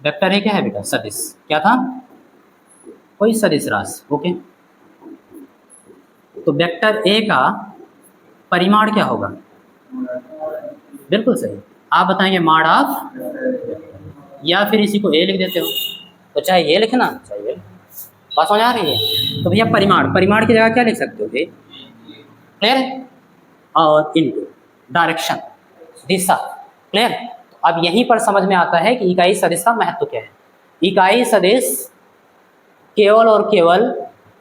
वेक्टर ए क्या है बेटा? सदिश। क्या था? कोई सदिश राशि, ओके। तो वेक्टर ए का परिमाण क्या होगा? बिल्कुल सही, आप बताएंगे माड ऑफ, या फिर इसी को ए लिख देते हो, तो चाहे ये लिखना चाहिए। बात समझ आ रही है? तो भैया परिमाण, परिमाण की जगह क्या लिख सकते हो? क्लियर है? और इनटू डायरेक्शन, दिशा। क्लियर? तो अब यहीं पर समझ में आता है कि इकाई सदिश का महत्व क्या है। इकाई सदिश केवल और केवल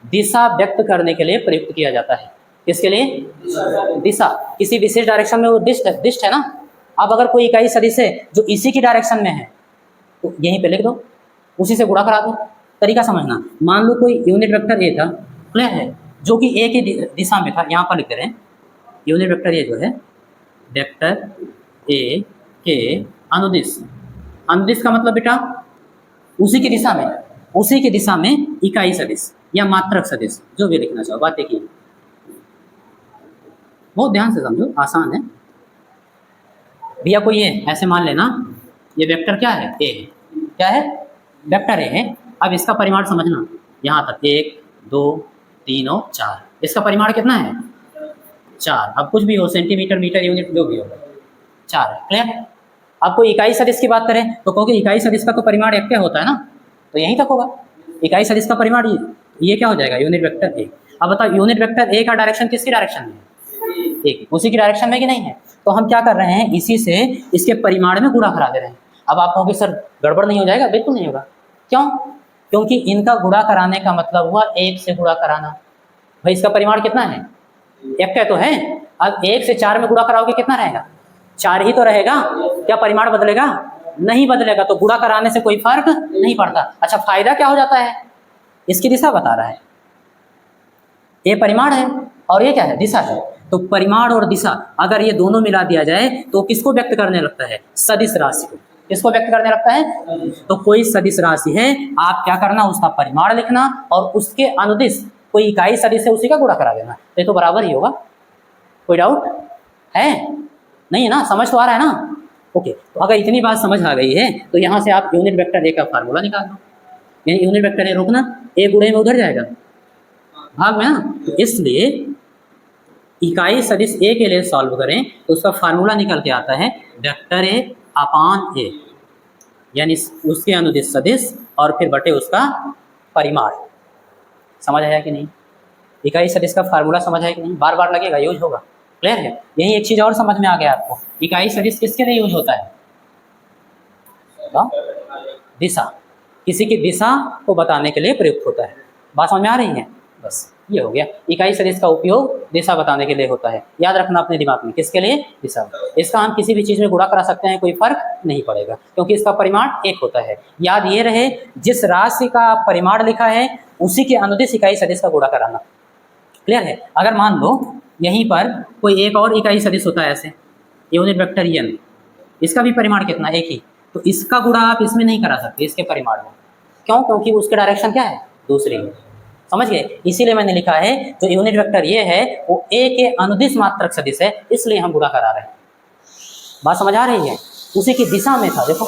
दिशा व्यक्त करने के लिए प्रयुक्त किया जाता है। किसके लिए? दिशा। किसी विशेष डायरेक्शन में वो डिस्ट है ना। अब अगर कोई इकाई सदिश है जो इसी की डायरेक्शन में है तो यहीं पे लिख दो, उसी से गुणा करा दो। तरीका समझना, मान लो कोई यूनिट वेक्टर ए था, क्लियर है, जो कि ए की दिशा में था, यहाँ पर लिख दे रहे हैं यूनिट वेक्टर ए जो है वेक्टर ए के अनुदिश। अनुदिश का मतलब बेटा उसी की दिशा में, उसी की दिशा में इकाई सदिश या मात्रक सदिश, जो भी लिखना चाहो। बात एक ही, बहुत ध्यान से समझो, आसान है भैया। कोई ये ऐसे मान लेना, ये वेक्टर क्या है, ए है। क्या है, वेक्टर ए है। अब इसका परिमाण समझना, यहाँ तक 1 2 3 और 4, इसका परिमाण कितना है, 4। अब कुछ भी हो, सेंटीमीटर मीटर यूनिट जो भी हो, 4 है। क्लियर। अब कोई इकाई सदिश की बात करें तो कहोगे इकाई सदिश का तो परिमाण एक क्या होता है ना, तो यहीं तक होगा। इकाई सदिश का परिमाण ये क्या हो जाएगा, यूनिट वेक्टर ए। अब बताओ यूनिट वेक्टर ए का डायरेक्शन किसकी डायरेक्शन में है, एक, उसी की डायरेक्शन में कि नहीं है। तो हम क्या कर रहे हैं, इसी से इसके परिमाण में गुणा करा दे रहे हैं। अब आप कहोगे सर गड़बड़ नहीं हो जाएगा, बिल्कुल नहीं होगा। क्यों, क्योंकि इनका गुणा कराने का मतलब हुआ 1 से गुणा कराना। भाई इसका परिमाण कितना है, एक का तो है। अब 1 से 4 में गुणा कराओगे कितना रहेगा, 4 ही तो रहेगा। क्या परिमाण बदलेगा, नहीं बदलेगा। तो गुणा कराने से कोई फर्क नहीं पड़ता। अच्छा फायदा क्या हो जाता है, इसकी दिशा बता रहा है, ये परिमाण है और ये क्या है, दिशा है। तो परिमाण और दिशा अगर ये दोनों मिला दिया जाए तो किसको व्यक्त करने लगता है, सदिश राशि को। किसको व्यक्त करने लगता है, तो कोई सदिश राशि है, आप क्या करना, उसका परिमाण लिखना और उसके अनुदिश कोई इकाई सदिश है उसी का गुणा करा देना, ये तो बराबर ही होगा। कोई डाउट है, नहीं है ना, समझ तो आ रहा है ना। ओके, तो अगर इतनी बात समझ आ गई है तो यहाँ से आप यूनिट वेक्टर ए का फार्मूला निकाल दो। यानी यूनिट वेक्टर ए रोकना, ए गुणे में उधर जाएगा भाग में ना। तो इसलिए इकाई सदिश ए के लिए सॉल्व करें तो उसका फार्मूला निकल के आता है वेक्टर ए अपान ए, यानी उसके अनुदिश सदिश और फिर बटे उसका परिमाण। समझ आया कि नहीं, इकाई सदिश का फार्मूला समझ आया कि नहीं, बार बार लगेगा, यूज होगा। क्लियर है। यही एक चीज और समझ में आ गया आपको, इकाई सदिश किसके लिए यूज होता है, तो दिशा, किसी की दिशा को बताने के लिए प्रयुक्त होता है। बात समझ में आ रही है, बस ये हो गया। इकाई सदिश का उपयोग दिशा बताने के लिए होता है, याद रखना अपने दिमाग में, किसके लिए, दिशा। इसका हम किसी भी चीज में गुणा करा सकते हैं, कोई फर्क नहीं पड़ेगा क्योंकि इसका परिमाण एक होता है। याद ये रहे, जिस राशि का परिमाण लिखा है उसी के अनुदिश इकाई सदिश का गुणा कराना। क्लियर है। अगर मान लो यहीं पर कोई एक और इकाई सदिश होता है ऐसे, यूनिट वेक्टर एन, इसका भी परिमाण कितना, एक ही, तो इसका गुणा आप इसमें नहीं करा सकते, इसके परिमाण में। क्यों, क्योंकि उसके डायरेक्शन क्या है, दूसरी है। समझ गए, इसीलिए मैंने लिखा है जो यूनिट वेक्टर ये है वो ए के अनुदिश मात्रक सदिश है, इसलिए हम गुणा करा रहे हैं। बात समझ आ रही है, उसी की दिशा में था देखो,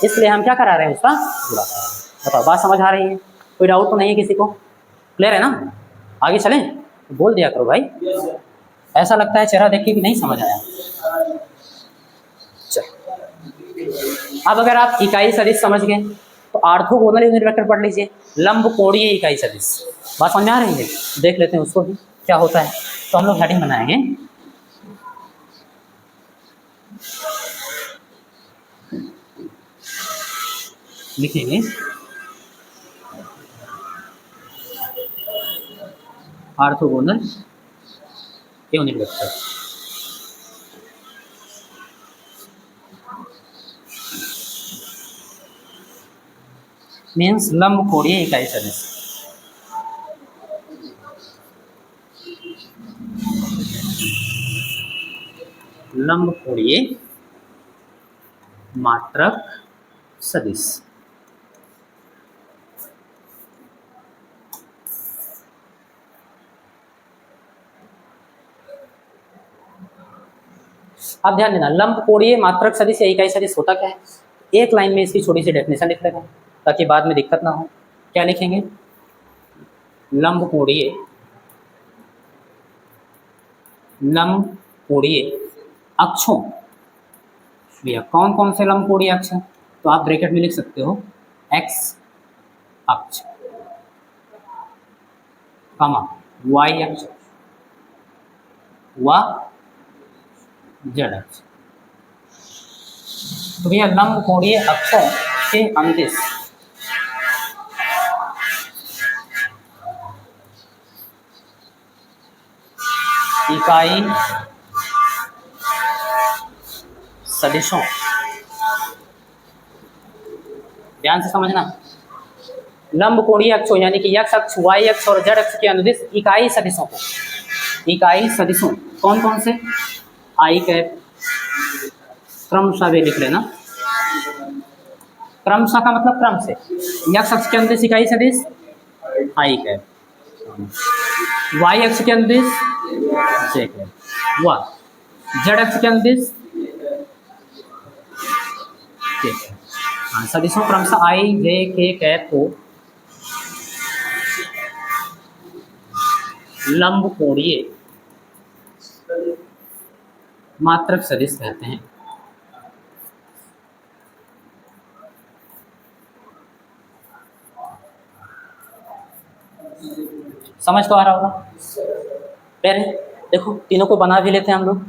इसलिए हम क्या करा रहे हैं, उसका गुणा करा रहे हैं। बताओ बात समझ आ रही है, कोई डाउट तो नहीं है किसी को, क्लियर है ना। आगे चलें, बोल दिया करो भाई, ऐसा लगता है चेहरा देख के कि नहीं समझ आया। अब अगर आप इकाई सदिश समझ गए तो ऑर्थोगोनल यूनिट वेक्टर पढ़ लीजिए, लंब कोणीय इकाई सदिश। बात समझ आ रही है, देख लेते हैं उसको भी क्या होता है। तो हम लोग हेडिंग बनाएंगे, लिखेंगे ऑर्थोगोनल यूनिट वेक्टर। मीन्स लंब कोणीय इकाई सदिश। लंब कोणीय मात्रक सदिश। अब ध्यान देना, लंब कोणीय मात्रक सदिश या इकाई सदिश होता क्या है, एक लाइन में इसकी छोटी सी डेफिनेशन लिख लेते हैं ताकि बाद में दिक्कत ना हो। क्या लिखेंगे, लंब कोणीय अक्षों, भैया कौन कौन से लंब कोणीय अक्ष हैं, तो आप ब्रैकेट में लिख सकते हो एक्स अक्ष, कमा वाई अक्ष व जेड अक्ष। तो भैया लंब कोणीय अक्षों के अनुदिश इकाई सदिशों, ध्यान से समझना, लंब कोणीय अक्षों यानी कि एक्स अक्ष, वाई अक्ष और जेड अक्ष के अनुदिश इकाई सदिशों को, इकाई सदिशों कौन कौन से, आई कैप क्रमशः भी लिख लेना, क्रमशः का मतलब क्रम से, x अक्ष के अनुदिश इकाई सदिश आई कैप, y अक्ष के अनुदिश जे कैप, व z अक्ष के अनुदिश के कैप। हाँ, सदिशों क्रमशः आई जे के कैप को लंब कोणीय मात्रक सदिश कहते हैं। समझ तो आ रहा होगा? पहले देखो तीनों को बना भी लेते हैं हम लोग,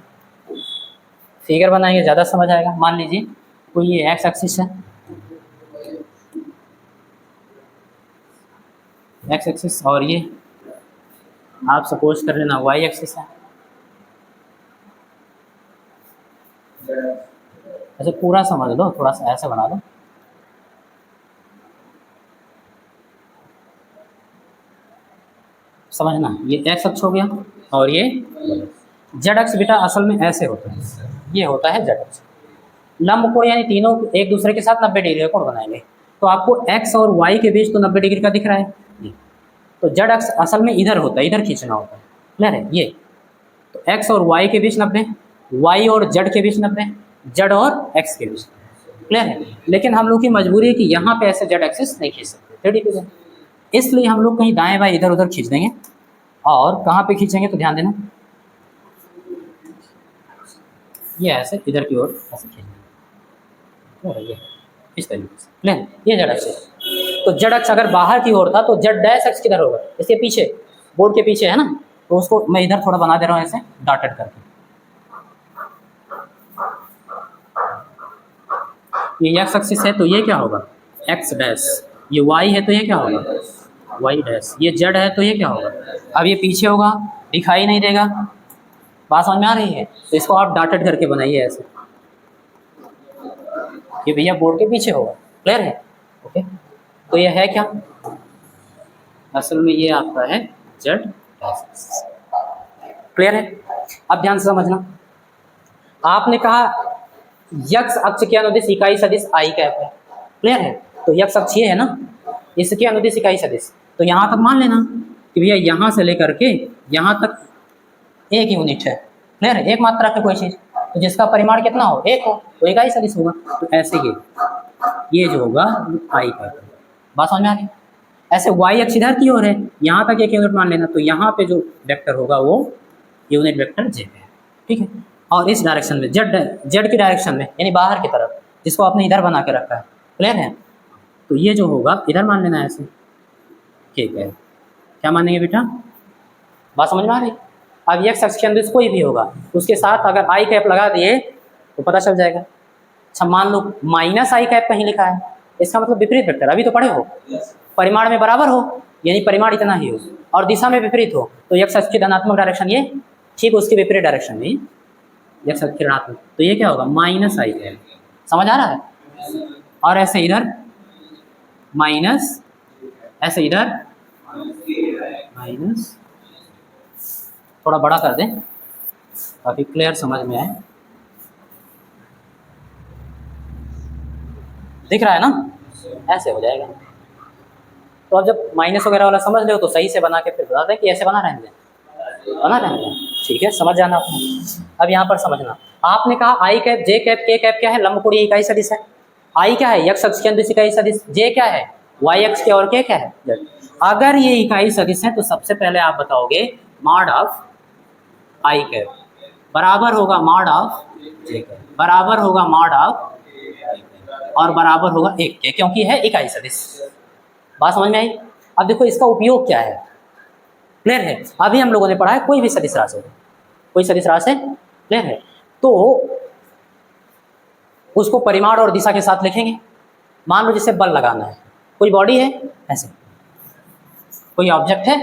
फिगर बनाएंगे ज़्यादा समझ आएगा। मान लीजिए कोई ये एक्स एक्सिस है, एक्स एक्सिस, और ये आप सपोज कर लेना वाई एक्सिस है। ऐसे पूरा समझ लो, थोड़ा सा ऐसे बना लो। समझना, ये एक्स अक्ष हो गया और ये जेड अक्ष बेटा असल में ऐसे होता है, ये होता है जेड अक्ष। लंब कोण यानी तीनों एक दूसरे के साथ 90 डिग्री का कोण बनाएंगे। तो आपको एक्स और वाई के बीच तो 90 डिग्री का दिख रहा है, तो जेड अक्ष असल में इधर होता है, इधर खींचना होता है। क्लियर है? ये तो एक्स और वाई के बीच 90, वाई और जेड के बीच 90, जेड और एक्स के बीच। क्लियर है? लेकिन हम लोग की मजबूरी है कि यहाँ पे ऐसे जेड एक्सिस नहीं खींच सकते 30 डिग्री, इसलिए हम लोग कहीं दाएं बाएं इधर उधर खींच देंगे। और कहाँ पे खींचेंगे तो ध्यान देना, ये ऐसे इधर की ओर ऐसे खींचेंगे, ये इस तरीके से। नहीं, ये जेड अक्ष, तो जेड अक्ष अगर बाहर की ओर था तो जेड डैश अक्ष किधर होगा? इसके पीछे, बोर्ड के पीछे है ना, तो उसको मैं इधर थोड़ा बना दे रहा हूँ ऐसे डॉटेड करके। ये एक्स एक्सिस है तो ये क्या होगा? X dash. ये वाई है तो ये क्या होगा? Y dash. ये जेड है तो ये क्या होगा? अब ये पीछे होगा, दिखाई नहीं देगा। बात समझ में आ रही है? तो इसको आप डॉटेड करके बनाइए ऐसे, ये भैया बोर्ड के पीछे होगा। क्लियर है? ओके, तो ये है क्या? असल में ये आपका है जेड डैश। क्लियर है? अब ध्यान से समझना, आपने कहा यक्स अक्ष के अनुदिश इकाई सदिश आई कैप है। क्लियर है? तो यक्स अक्ष ये है ना, इसके अनुदिश इकाई सदिश, तो यहाँ तक मान लेना कि भैया यहाँ से लेकर के यहाँ तक एक यूनिट है। क्लियर है? एक मात्रा का कोई चीज़, तो जिसका परिमाण कितना हो? एक हो, तो इकाई सदिश होगा। तो ऐसे ये जो होगा आई कैप। बात समझ में आ रही? ऐसे वाई अक्ष इधर की ओर है, यहाँ तक एक यूनिट मान लेना, तो यहाँ पे जो वेक्टर होगा वो यूनिट वेक्टर जेड है। ठीक है? और इस डायरेक्शन में जेड की डायरेक्शन में यानी बाहर की तरफ, जिसको आपने इधर बना के रखा है। क्लियर है? तो ये जो होगा इधर मान लेना ऐसे। ठीक है, क्या मानेंगे बेटा? बात समझ में आ रही? अब एक्स अक्ष के अंदर कोई भी होगा, उसके साथ अगर आई कैप लगा दिए तो पता चल जाएगा। अच्छा, मान लो माइनस आई कैप कहीं लिखा है, इसका मतलब विपरीत वेक्टर, अभी तो पढ़े हो, परिमाण में बराबर हो यानी परिमाण इतना ही हो, और दिशा में विपरीत हो तो एक्स अक्ष की धनात्मक डायरेक्शन ये, ठीक उसके विपरीत डायरेक्शन में एक्स अक्ष की ऋणात्मक, तो ये क्या होगा? माइनस आई कैप। समझ आ रहा है? और ऐसे इधर माइनस, ऐसे इधर माइनस, थोड़ा बड़ा कर दें ताकि क्लियर समझ में आए। दिख रहा है ना? ऐसे हो जाएगा। तो अब जब माइनस वगैरह वाला समझ लो तो सही से बना के फिर बता दें कि ऐसे बना रहने दें, बना रहने दें। ठीक है, समझ जाना आपने। अब यहाँ पर समझना, आपने कहा आई कैप, जे कैप, के कैप क्या है? लंबकोणीय इकाई सदिश है। आई क्या है? एक्स अक्ष के अनुदिश इकाई सदिश। जे क्या है? वाई अक्ष के, और के क्या है? जेड। अगर ये इकाई सदिश है तो सबसे पहले आप बताओगे मॉड ऑफ आई कैप बराबर होगा मॉड ऑफ जे कैप, बराबर होगा मॉड ऑफ, और बराबर होगा 1 के, क्योंकि है इकाई सदिश। बात समझ में आई? अब देखो इसका उपयोग क्या है। क्लियर है? अभी हम लोगों ने पढ़ा है कोई भी सदिश राशि, कोई सदिश राशि। क्लियर है? तो उसको परिमाण और दिशा के साथ लिखेंगे। मान लो जैसे बल लगाना है, कोई बॉडी है ऐसे, कोई ऑब्जेक्ट है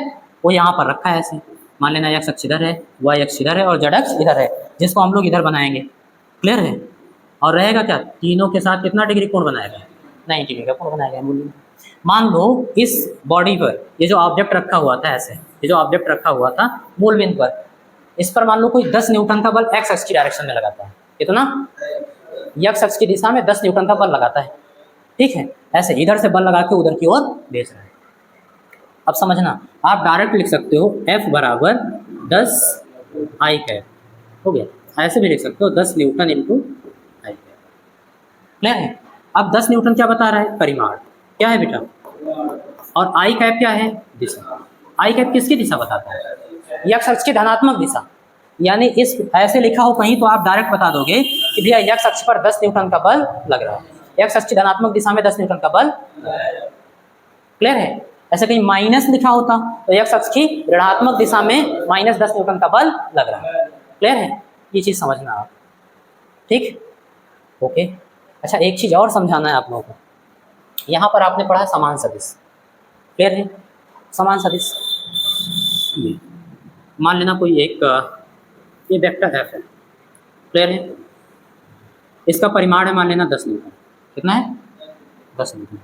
वो यहाँ पर रखा है ऐसे, मान लेना एक्स अक्ष इधर है, वाई अक्ष इधर है और जेड अक्ष इधर है, जिसको हम लोग इधर बनाएंगे। क्लियर है? और रहेगा क्या? तीनों के साथ कितना डिग्री कोण बनाएगा? 90 डिग्री का कोण बनाएगा। मान लो इस बॉडी पर ये जो ऑब्जेक्ट रखा हुआ था ऐसे, ये जो ऑब्जेक्ट रखा हुआ था मूल बिंदु पर, इस पर मान लो कोई 10 न्यूटन का बल एक्स अक्ष की डायरेक्शन में लगाता है। कितना? एक्स अक्ष की दिशा में 10 न्यूटन का बल लगाता है। ठीक है, ऐसे इधर से बल लगा के उधर की ओर भेज रहा है। अब समझना, आप डायरेक्ट लिख सकते हो F बराबर 10 आई कैप, हो गया। ऐसे भी लिख सकते हो 10 न्यूटन इंटू आई कैप। क्लियर है? अब 10 न्यूटन क्या बता रहा है? परिमाण। क्या है बेटा? और आई कैप क्या है? दिशा। आई कैप किसकी दिशा बताता है? एक्स अक्ष की धनात्मक दिशा। यानी इस ऐसे लिखा हो कहीं तो आप डायरेक्ट बता दोगे कि भैया एक्स अक्ष पर 10 न्यूटन का बल लग रहा है, एक्स अक्ष की धनात्मक दिशा में 10 न्यूटन का बल। क्लियर है? ऐसे कहीं माइनस लिखा होता तो एक्स अक्ष की ऋणात्मक दिशा में माइनस 10 न्यूटन का बल लग रहा है। क्लियर है? ये चीज समझना आप। ठीक, ओके। अच्छा, एक चीज और समझाना है आप लोगों को। यहाँ पर आपने पढ़ा समान सदिश। क्लियर है? समान सदिश, मान लेना कोई एक ये वेक्टर एफ है। क्लियर है? इसका परिमाण है मान लेना 10 न्यूटन। कितना है? 10 न्यूटन।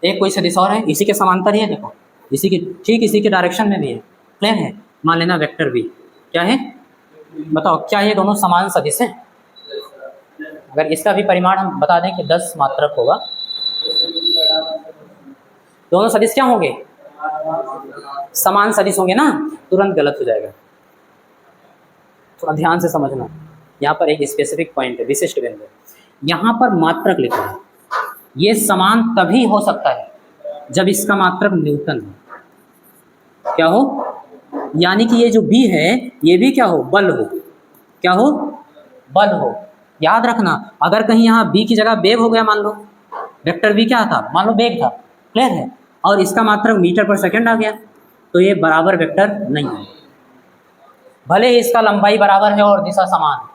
एक कोई सदिश और है, इसी के समांतर ही है, देखो इसी के ठीक इसी के डायरेक्शन में भी है। क्लियर है? मान लेना वेक्टर बी। क्या है? बताओ, क्या ये दोनों समान सदिश हैं? अगर इसका भी परिमाण हम बता दें कि 10 मात्रक होगा, दोनों सदिश क्या होंगे? समान सदिश होंगे ना, तुरंत गलत हो जाएगा। थोड़ा ध्यान से समझना, यहाँ पर एक स्पेसिफिक पॉइंट है, विशिष्ट बिंदु। यहाँ पर मात्रक लिखा है, ये समान तभी हो सकता है जब इसका मात्रक न्यूटन हो। क्या हो? यानी कि ये जो बी है ये भी क्या हो? बल हो। क्या हो? बल हो। याद रखना, अगर कहीं यहाँ बी की जगह वेग हो गया, मान लो वेक्टर बी क्या था? मान लो वेग था। क्लियर है? और इसका मात्रक मीटर पर सेकंड आ गया, तो ये बराबर वेक्टर नहीं है, भले ही इसका लंबाई बराबर है और दिशा समान।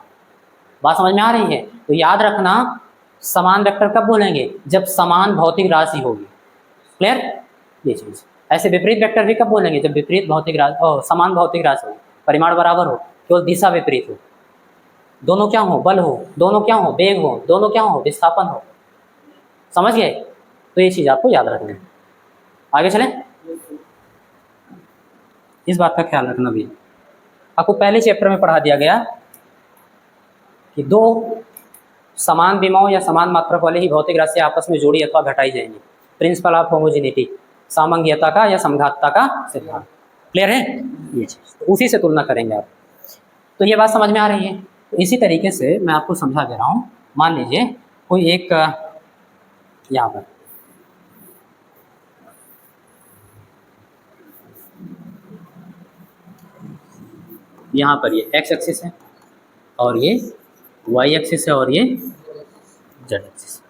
बात समझ में आ रही है? तो याद रखना, समान वेक्टर कब बोलेंगे? जब समान भौतिक राशि होगी। क्लियर? ये चीज। ऐसे विपरीत वेक्टर भी कब बोलेंगे? जब विपरीत भौतिक राशि समान भौतिक राशि हो, परिमाण बराबर हो, केवल दिशा विपरीत हो, दोनों क्या हो? बल हो, दोनों क्या हो? वेग हो, दोनों क्या हो? विस्थापन हो। समझ गए? तो ये चीज आपको याद रखनी है। आगे चलें, इस बात का ख्याल रखना भी। आपको पहले चैप्टर में पढ़ा दिया गया कि दो समान विमाओं या समान मात्रक वाले ही भौतिक राशि आपस में जोड़ी अथवा घटाई जाएंगी। प्रिंसिपल ऑफ होमोजेनिटी, सामंगियता का या समघातता का सिद्धांत। क्लियर है? ये चीज तो उसी से तुलना करेंगे आप। तो ये बात समझ में आ रही है? तो इसी तरीके से मैं आपको समझा दे रहा हूँ। मान लीजिए कोई एक यहाँ पर ये एक्स एक्सिस है और ये वाई एक्सिस है और ये जेड एक्सिस,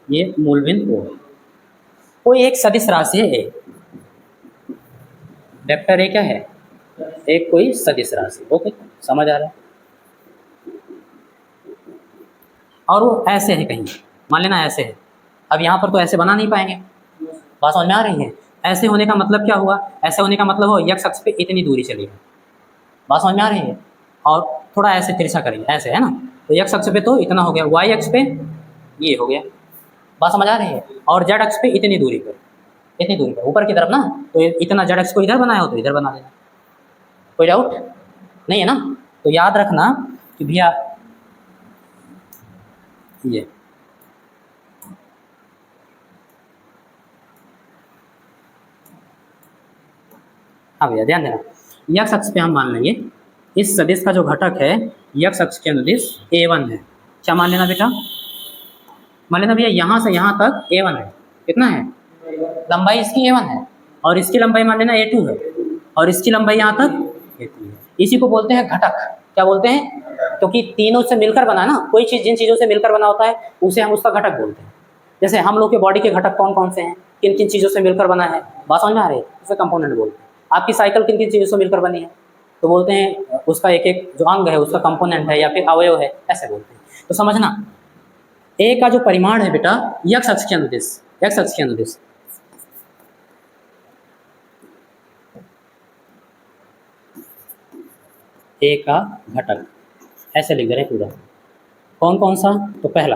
ये मूल बिंदु O है। कोई एक सदिश राशि है ए, वेक्टर ए क्या है? एक कोई सदिश राशि। ओके, समझ आ रहा है? और वो ऐसे है, कहीं मान लेना ऐसे है। अब यहाँ पर तो ऐसे बना नहीं पाएंगे। बात समझ में आ रही है? ऐसे होने का मतलब क्या हुआ? ऐसे होने का मतलब हो एक्स अक्ष पे इतनी दूरी चली है। बात समझ में आ रही है? और थोड़ा ऐसे तिरछा करेंगे, ऐसे है ना, तो एक्स अक्ष पे तो इतना हो गया, वाई अक्ष पे ये हो गया। बात समझ आ रही है? और जेड अक्ष पे इतनी दूरी पर, इतनी दूरी पर ऊपर की तरफ ना, तो इतना जेड अक्ष को इधर बनाया हो तो इधर बना देना। कोई डाउट नहीं है ना? तो याद रखना कि भैया ये हाँ भैया ध्यान देना, एक्स अक्ष पे हम मान लेंगे इस सदिश का जो घटक है एक्स अक्ष के अनुदिश A1 है। क्या मान लेना बेटा? मान लेना भैया यहाँ से यहाँ तक A1 है। कितना है? लंबाई इसकी A1 है और इसकी लंबाई मान लेना A2 है और इसकी लंबाई यहाँ तक A3 है। इसी को बोलते हैं घटक। क्या बोलते हैं? क्योंकि तीनों से मिलकर बना ना, कोई चीज़ जिन चीज़ों से मिलकर बना होता है उसे हम उसका घटक बोलते हैं। जैसे हम लोग के बॉडी के घटक कौन कौन से हैं, किन किन चीज़ों से मिलकर बना है, बात समझ में आ रही है? उसे कंपोनेंट बोलते हैं। आपकी साइकिल किन किन चीज़ों से मिलकर बनी है, तो बोलते हैं उसका एक एक जो अंग है उसका कंपोनेंट है या फिर अवयव है, ऐसे बोलते हैं। तो समझना, ए का जो परिमाण है बेटा एक्स अक्ष के अनुदिश, एक्स अक्ष के अनुदिश ए का घटक ऐसे लिख दे रहे पूरा। कौन कौन सा? तो पहला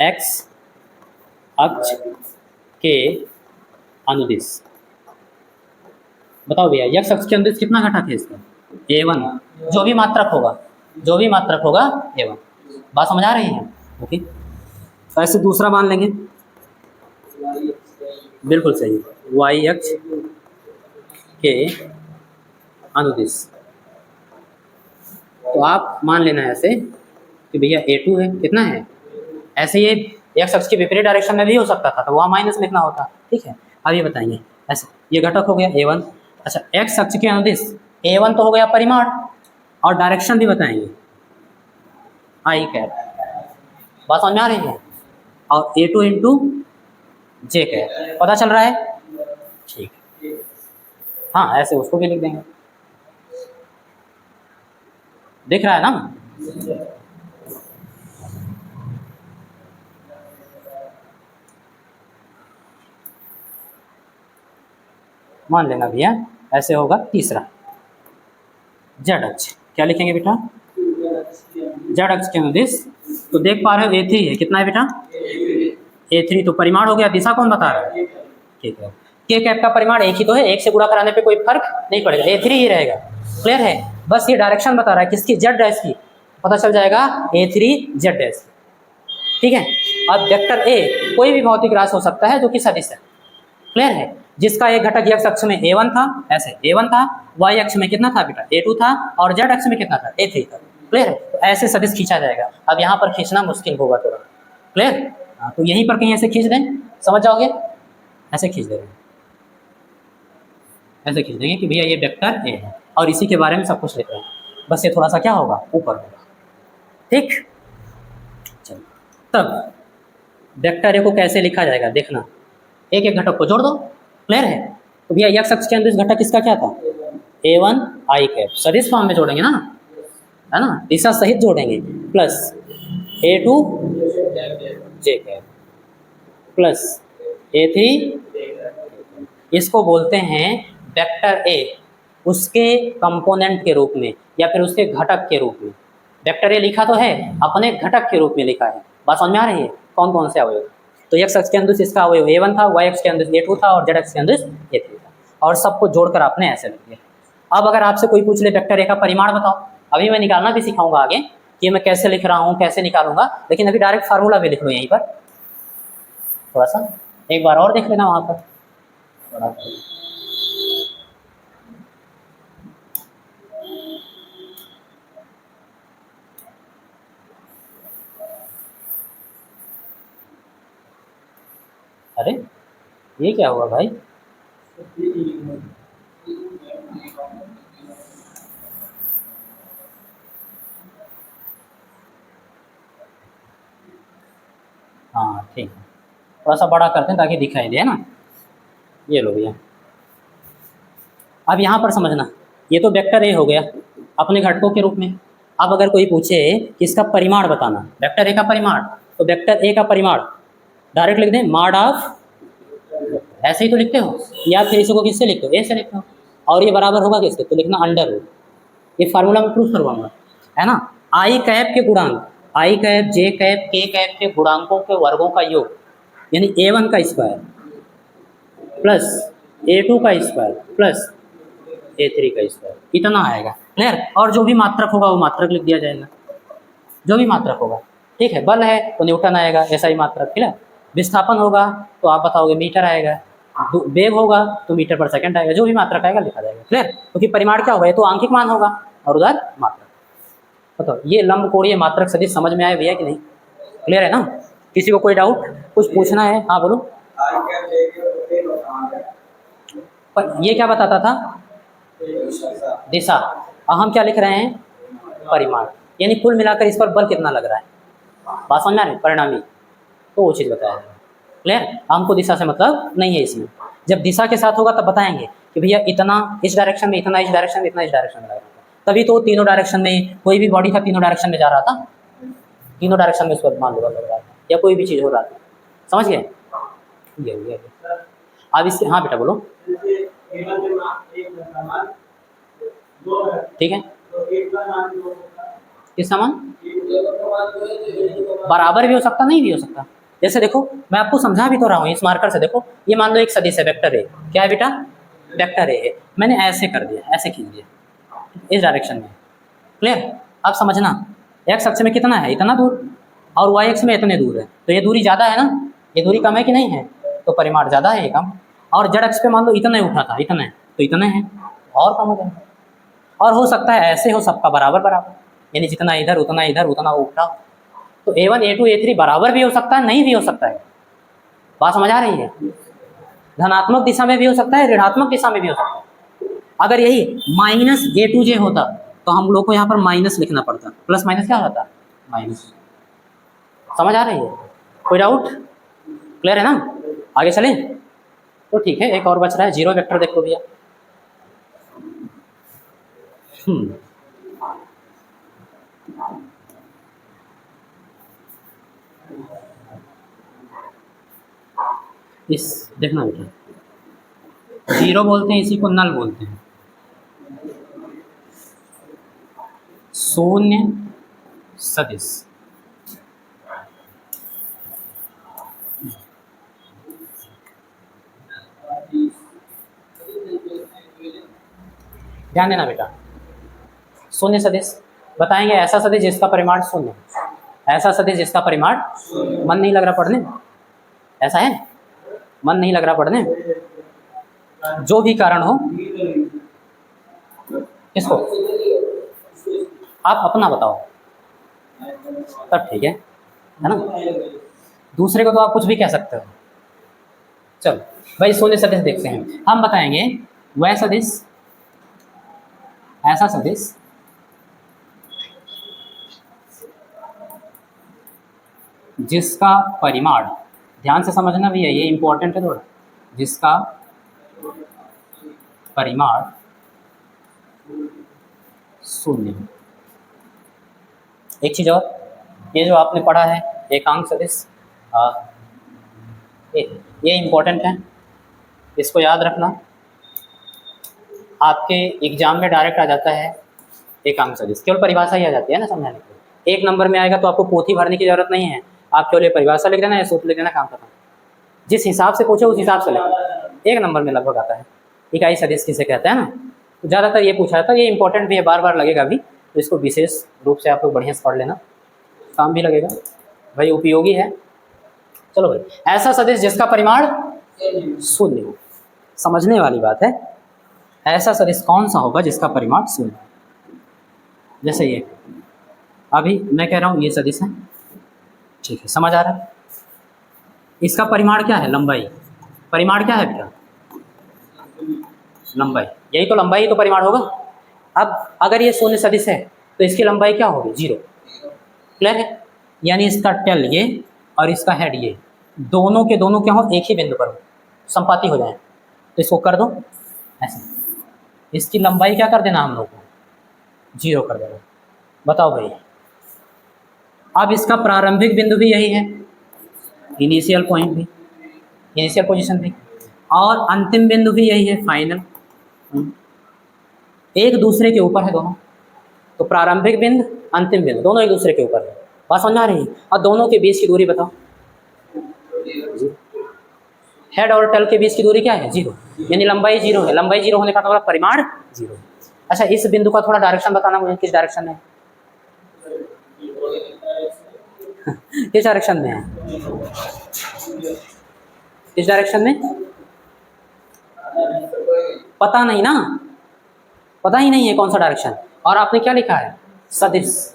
एक्स अक्ष के अनुदिश। बताओ भैया एक्स अक्ष के अनुदिश कितना घटक है इसका? A1। जो भी मात्रक होगा A1। बात समझ आ रही है? ओके। तो ऐसे दूसरा मान लेंगे, बिल्कुल सही, वाई अक्ष के अनुदिश। तो आप मान लेना ऐसे कि भैया A2 है, कितना है, ऐसे ये एक्स अक्ष के विपरीत डायरेक्शन में भी हो सकता था तो वहाँ माइनस लिखना होता, ठीक है। अब ये बताइए ऐसे, ये घटक हो गया A1। अच्छा, एक्स अक्ष के अनुदिश A1 तो हो गया परिमाण, और डायरेक्शन भी बताएंगे आई कैप, बात समझ में आ रही है, और A2 इंटू जे कैप, पता चल रहा है, ठीक है। हाँ, ऐसे उसको भी लिख देंगे, दिख रहा है ना। मान लेना भैया ऐसे होगा तीसरा, जेड अक्ष, क्या लिखेंगे बेटा, जेड अक्ष के अनुदिश। तो देख पा रहे हो A3 है, कितना है बेटा, A3, तो परिमाण हो गया, दिशा कौन बता रहा है, ठीक है। के कैप का परिमाण एक ही तो है, एक से गुणा कराने पे कोई फर्क नहीं पड़ेगा, A3 ही रहेगा, क्लियर है। बस ये डायरेक्शन बता रहा है किसकी, जेड डैश की, पता चल जाएगा A3 जेड डैश, ठीक है। अब वेक्टर A कोई भी भौतिक राशि हो सकता है जो कि सदिश है, क्लियर है, जिसका एक घटक x अक्ष में A1 था, ऐसे A1 था, y अक्ष में कितना था बेटा A2 था, और z अक्ष में कितना था A3 था, क्लियर है। तो ऐसे सदिश खींचा जाएगा। अब यहाँ पर खींचना मुश्किल होगा थोड़ा, क्लियर। तो यहीं पर कहीं ऐसे खींच दें, समझ जाओगे, ऐसे खींच देंगे, ऐसे खींच देंगे कि भैया ये वेक्टर A है, और इसी के बारे में सब कुछ लिख रहे हैं, बस ये थोड़ा सा क्या होगा, ऊपर होगा, ठीक। चलो, तब वेक्टर A को कैसे लिखा जाएगा देखना, एक एक घटक को जोड़ दो, क्लियर है। तो भैया x अक्ष के अंदर इस घटक किसका क्या था, A1 आई कैप, सदिश फॉर्म में जोड़ेंगे ना, है ना, दिशा सहित जोड़ेंगे, प्लस A2 जे कैप प्लस A3, इसको बोलते हैं वेक्टर A उसके कंपोनेंट के रूप में या फिर उसके घटक के रूप में। वेक्टर A लिखा तो है, अपने घटक के रूप में लिखा है, बात समझ में आ रही है, कौन कौन से अवयव, तो x अक्ष के अंदर इसका अवयव A1 था, y अक्ष के अंदर A2 था, और z अक्ष के अंदर A3 था, और सबको जोड़कर आपने ऐसे लिख दिया। अब अगर आपसे कोई पूछ ले वेक्टर A का परिमाण बताओ, अभी मैं निकालना भी सिखाऊंगा आगे कि मैं कैसे लिख रहा हूँ, कैसे निकालूंगा, लेकिन अभी डायरेक्ट फार्मूला भी लिख लो यहीं पर, थोड़ा सा एक बार और देख लेना वहाँ पर, अरे ये क्या हुआ भाई, हाँ ठीक है, थोड़ा सा बड़ा करते हैं ताकि दिखाई दे, है ना, ये लो भैया। अब यहाँ पर समझना, ये तो वेक्टर A हो गया अपने घटकों के रूप में। अब अगर कोई पूछे कि इसका परिमाण बताना, वेक्टर A का परिमाण, तो वेक्टर A का परिमाण डायरेक्ट लिख दें, मॉड ऑफ, ऐसे ही तो लिखते हो, या फिर इसको किससे लिखते हो, A से लिखते हो, और ये बराबर होगा किसके, तो लिखना अंडर रूट, ये फार्मूला में प्रूफ करवाऊंगा, है ना। आई कैप के गुणांक, आई कैप जे कैप के कैप के गुणांकों के वर्गों का योग, यानी A1 का स्क्वायर प्लस A2 का स्क्वायर प्लस A3 का स्क्वायर, इतना आएगा, क्लियर। और जो भी मात्रक होगा वो मात्रक लिख दिया जाएगा, जो भी मात्रक होगा, ठीक है। बल है तो न्यूटन आएगा, ऐसा ही मात्रक, क्लियर। विस्थापन होगा तो आप बताओगे मीटर आएगा, वेग होगा तो मीटर पर सेकंड आएगा, जो भी मात्रक आएगा लिखा जाएगा, क्लियर। क्योंकि परिमाण क्या होगा, ये तो आंकिक मान होगा और उधर मात्रक। बताओ ये लंबकोणीय मात्रक सदिश समझ में आया भैया कि नहीं, क्लियर है ना। किसी को कोई डाउट, कुछ पूछना है, हाँ बोलो। पर ये क्या बताता था, दिशा, और हम क्या लिख रहे हैं, परिमाण, यानी कुल मिलाकर इस पर बल कितना लग रहा है, बात समझ में आ रही, परिणामी, तो वो चीज़ बताया जाएगा, क्लियर। हमको दिशा से मतलब नहीं है इसमें, जब दिशा के साथ होगा तब बताएंगे कि भैया इतना इस डायरेक्शन में, इतना इस डायरेक्शन में, इतना इस डायरेक्शन में लग रहा था, तभी तो तीनों डायरेक्शन में कोई भी बॉडी था तीनों डायरेक्शन में जा रहा था, तीनों डायरेक्शन में उस पर मान लो लग रहा था, या कोई भी चीज़ हो रहा था, समझ गए, ये अब इसके, हाँ बेटा बोलो, ठीक है, किस समान, बराबर भी हो सकता, नहीं भी हो सकता। जैसे देखो मैं आपको समझा भी तो रहा हूँ इस मार्कर से, देखो ये मान लो एक सदिश है वेक्टर ए, क्या है बेटा, वेक्टर ए है, मैंने ऐसे कर दिया, ऐसे खींच दिया इस डायरेक्शन में, क्लियर। अब समझना एक्स अक्ष में कितना है, इतना दूर, और y अक्ष में इतने दूर है, तो ये दूरी ज़्यादा है ना, ये दूरी कम है कि नहीं है, तो परिमाण ज़्यादा है, ये कम। और z अक्ष पे मान लो इतना ही उठा था, इतना है, तो इतना है, और कम हो जाएगा। और हो सकता है ऐसे हो सबका बराबर बराबर, यानी जितना इधर उतना इधर उतना उठा, तो A1 A2 A3 बराबर भी हो सकता है, नहीं भी हो सकता है। बात समझ आ रही है? धनात्मक दिशा में भी हो सकता है, ऋणात्मक दिशा में भी हो सकता है। अगर यही -A2J होता तो हम लोग को यहाँ पर माइनस लिखना पड़ता, प्लस माइनस क्या होता, माइनस। समझ आ रही है? कोई डाउट? क्लियर है ना? आगे चलें? तो ठीक है, एक और बच रहा है, जीरो वेक्टर देखो भैया। इस देखना बेटा, जीरो बोलते हैं इसी को, नल बोलते हैं, शून्य सदिश। ध्यान देना बेटा, शून्य सदिश बताएंगे, ऐसा सदिश जिसका परिमाण शून्य, ऐसा सदिश जिसका परिमाण, मन नहीं लग रहा पढ़ने, ऐसा है, मन नहीं लग रहा पढ़ने, जो भी कारण हो, किसको, आप अपना बताओ, तब ठीक है ना, दूसरे को तो आप कुछ भी कह सकते हो। चलो भाई, शून्य सदिश देखते हैं, हम बताएंगे वह सदिश, ऐसा सदिश जिसका परिमाण, ध्यान से समझना भी है, ये इंपॉर्टेंट है थोड़ा, जिसका परिमाण शून्य। एक चीज और, ये जो आपने पढ़ा है एकांक सदिश, ये इंपॉर्टेंट है, इसको याद रखना, आपके एग्जाम में डायरेक्ट आ जाता है एकांक सदिश, केवल परिभाषा ही आ जाती है ना समझाने के लिए। एक नंबर में आएगा तो आपको पोथी भरने की जरूरत नहीं है, आप केवल परिभाषा लिख देना या सूत्र लिख देना, काम खत्म। जिस हिसाब से पूछे उस हिसाब से लिखना, एक नंबर में लगभग आता है। इकाई सदिश किसे कहते हैं ना, तो ज़्यादातर ये पूछा जाता है, ये इंपॉर्टेंट भी है, बार बार लगेगा भी, तो इसको विशेष रूप से आप लोग बढ़िया से पढ़ लेना, काम भी लगेगा भाई, उपयोगी है। चलो भाई, ऐसा सदिश जिसका परिमाण शून्य हो, समझने वाली बात है, ऐसा सदिश कौन सा होगा जिसका परिमाण शून्य। जैसे ये अभी मैं कह रहा हूँ ये सदिश है, ठीक है, समझ आ रहा है, इसका परिमाण क्या है, लंबाई, परिमाण क्या है बेटा, लंबाई, यही तो लंबाई तो परिमाण होगा। अब अगर ये शून्य सदिश है तो इसकी लंबाई क्या होगी, जीरो। क्लियर है? यानी इसका टेल ये और इसका हेड ये, दोनों के दोनों क्या हो, एक ही बिंदु पर हो, संपाती हो जाए, तो इसको कर दो ऐसे, इसकी लंबाई क्या कर देना हम लोग को, जीरो कर देना। बताओ भाई, अब इसका प्रारंभिक बिंदु भी यही है, इनिशियल पॉइंट भी, इनिशियल पोजीशन भी, और अंतिम बिंदु भी यही है, फाइनल। एक दूसरे के ऊपर है दोनों, तो प्रारंभिक बिंदु अंतिम बिंदु दोनों एक दूसरे के ऊपर है। बात समझ आ रही है? और दोनों के बीच की दूरी बताओ, हेड और टेल के बीच की दूरी क्या है, जीरो, यानी लंबाई जीरो है, लंबाई जीरो होने का मतलब परिमाण जीरो। अच्छा, इस बिंदु का थोड़ा डायरेक्शन बताना मुझे, किस डायरेक्शन में किस डायरेक्शन में है, किस डायरेक्शन में, पता नहीं ना, पता ही नहीं है कौन सा डायरेक्शन, और आपने क्या लिखा है, सदिश।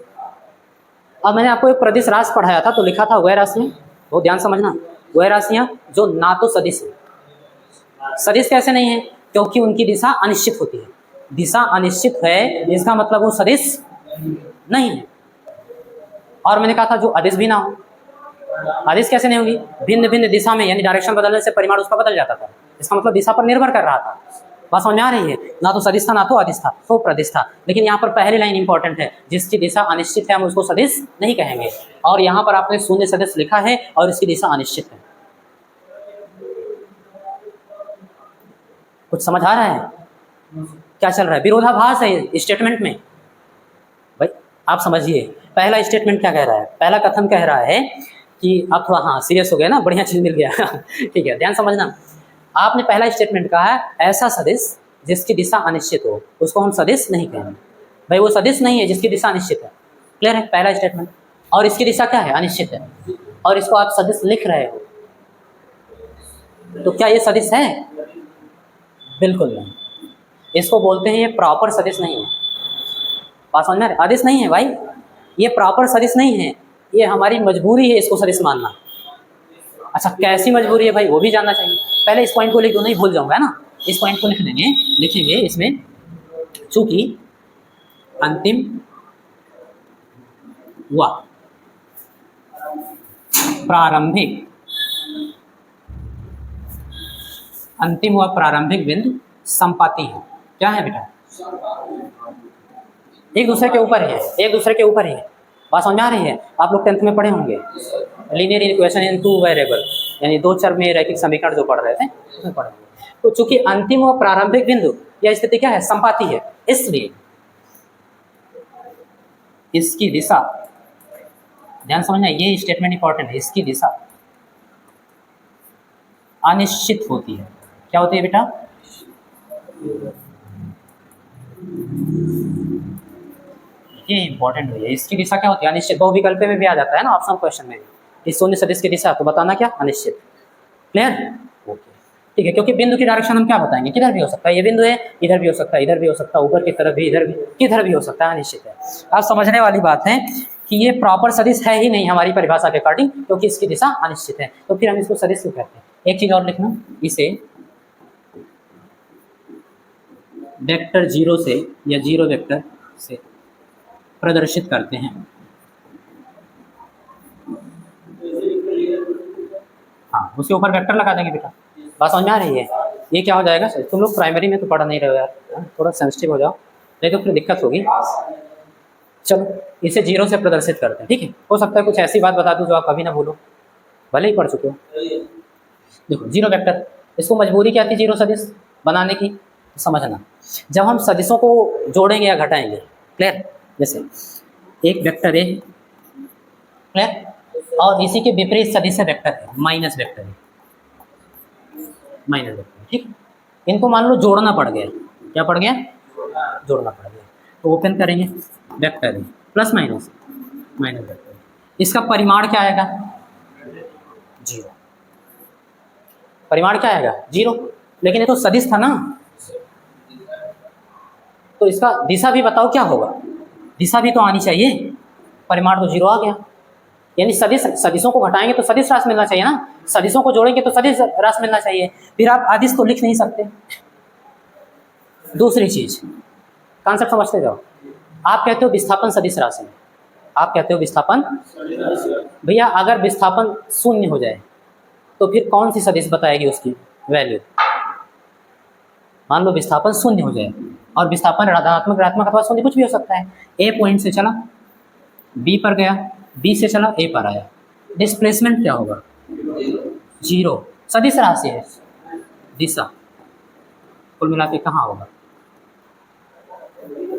अब मैंने आपको एक प्रदिश राशि पढ़ाया था, तो लिखा था वह राशियाँ, बहुत ध्यान समझना, वह राशियाँ जो ना तो सदिश है। सदिश कैसे नहीं है, क्योंकि उनकी दिशा अनिश्चित होती है, दिशा अनिश्चित है इसका मतलब वो सदिश नहीं है। और मैंने कहा था जो अदिश भी ना हो, अदिश कैसे नहीं होगी, भिन्न भिन्न दिशा में, यानी डायरेक्शन बदलने से परिमाण उसका बदल जाता था, इसका मतलब दिशा पर निर्भर कर रहा था। बात समझ में आ रही है? ना तो सदिश था ना तो अदिश था, तो प्रदिश था। लेकिन यहाँ पर पहली लाइन इंपॉर्टेंट है, जिसकी दिशा अनिश्चित है हम उसको सदिश नहीं कहेंगे, और यहाँ पर आपने शून्य सदिश लिखा है और इसकी दिशा अनिश्चित है। कुछ समझ आ रहा है क्या चल रहा है? विरोधाभास है स्टेटमेंट में भाई, आप समझिए। पहला स्टेटमेंट क्या कह रहा है, पहला कथन कह रहा है कि आप थोड़ा हाँ सीरियस हो गया ना, बढ़िया चीज मिल गया ठीक है, ध्यान समझना। आपने पहला स्टेटमेंट कहा है ऐसा सदिश जिसकी दिशा अनिश्चित हो, उसको हम सदिश नहीं कहेंगे। भाई वो सदिश नहीं है जिसकी दिशा अनिश्चित है। क्लियर है? पहला स्टेटमेंट। और इसकी दिशा क्या है? अनिश्चित है। और इसको आप सदिश लिख रहे हो, तो क्या ये सदिश है? बिल्कुल नहीं। इसको बोलते हैं ये प्रॉपर सदिश नहीं है। बात समझ में आ रही? अदिश नहीं है भाई, ये प्रॉपर सदिश नहीं है, ये हमारी मजबूरी है इसको सदिश मानना। अच्छा, कैसी मजबूरी है भाई, वो भी जानना चाहिए। पहले इस पॉइंट को लिख दो, नहीं भूल जाऊंगा, है ना। इस पॉइंट को लिख देंगे, लिखेंगे इसमें, चूंकि अंतिम व प्रारंभिक, अंतिम व प्रारंभिक बिंदु संपाती है। क्या है बेटा? एक दूसरे के ऊपर है, एक दूसरे के ऊपर ही है। बात समझ में आ रही है? आप लोग 10th में पढ़े होंगे linear equation in two variable, यानी दो चर में रैखिक समीकरण जो पढ़ रहे थे उसमें पढ़े होंगे। तो चूंकि अंतिम व प्रारंभिक बिंदु यह स्थिति क्या है? संपाती है, इसलिए इसकी दिशा, ध्यान समझना, ये स्टेटमेंट इंपॉर्टेंट है, इसकी दिशा अनिश्चित होती है। क्या होती है बेटा? ये इंपॉर्टेंट है, इसकी दिशा क्या होती है? अनिश्चित। बहुविकल्प में भी आ जाता है ना ऑप्शन क्वेश्चन में, इस शून्य सदिश की दिशा तो बताना क्या? अनिश्चित। क्लियर? ओके, ठीक है। क्योंकि बिंदु की डायरेक्शन हम क्या बताएंगे? किधर भी हो सकता है, ये बिंदु है, इधर भी हो सकता है, इधर भी हो सकता है, ऊपर की तरफ भी, इधर भी, किधर भी हो सकता है, अनिश्चित है। अब समझने वाली बात है कि ये प्रॉपर सदिश है ही नहीं हमारी परिभाषा के अकॉर्डिंग, क्योंकि इसकी दिशा अनिश्चित है, तो फिर हम इसको सदिश क्यों कहते हैं? एक चीज और लिखना, इसे वेक्टर जीरो से या जीरो वेक्टर से प्रदर्शित करते हैं। हाँ, उसके ऊपर वेक्टर लगा देंगे बेटा। बात समझ में आ रही है? ये क्या हो जाएगा सर, तुम लोग प्राइमरी में तो पढ़ नहीं रहे हो यार, थोड़ा सेंसिटिव हो जाओ, नहीं तो फिर दिक्कत होगी। चलो, इसे जीरो से प्रदर्शित करते हैं, ठीक है। हो सकता है कुछ ऐसी बात बता दूं जो आप कभी ना भूलो, भले ही पढ़ चुके हो। देखो, जीरो वेक्टर, इसको मजबूरी क्या थी जीरो सदिश बनाने की? समझना, जब हम सदिशों को जोड़ेंगे या घटाएंगे, क्लियर, जैसे एक वेक्टर है, क्लियर, और इसी के विपरीत सदिश वेक्टर है, माइनस वेक्टर है, माइनस वेक्टर, ठीक। इनको मान लो जोड़ना पड़ गया, क्या पड़ गया? जोड़ना पड़ गया। तो ओपन करेंगे, वेक्टर है, प्लस माइनस, माइनस वेक्टर, इसका परिमाण क्या आएगा? जीरो। परिमाण क्या आएगा? जीरो। लेकिन ये तो सदिश था ना, तो इसका दिशा भी बताओ क्या होगा? दिशा भी तो आनी चाहिए, परिमाण तो जीरो आ गया, यानी सदिश, सदिशों को घटाएंगे तो सदिश राशि मिलना चाहिए ना, सदिशों को जोड़ेंगे तो सदिश राशि मिलना चाहिए, फिर आप अदिश तो लिख नहीं सकते। दूसरी चीज, कॉन्सेप्ट समझते जाओ। आप कहते हो विस्थापन सदिश राशि है, आप कहते हो विस्थापन, भैया अगर विस्थापन शून्य हो जाए तो फिर कौन सी सदिश बताएगी उसकी वैल्यू? मान लो विस्थापन शून्य हो जाए, और विस्थापन ऋणात्मक, ऋणात्मक अथवा शून्य कुछ भी हो सकता है। ए पॉइंट से चला बी पर गया, बी से चला ए पर आया, डिस्प्लेसमेंट क्या होगा? जीरो। सदिश राशि है, दिशा कुल मिला के कहाँ होगा?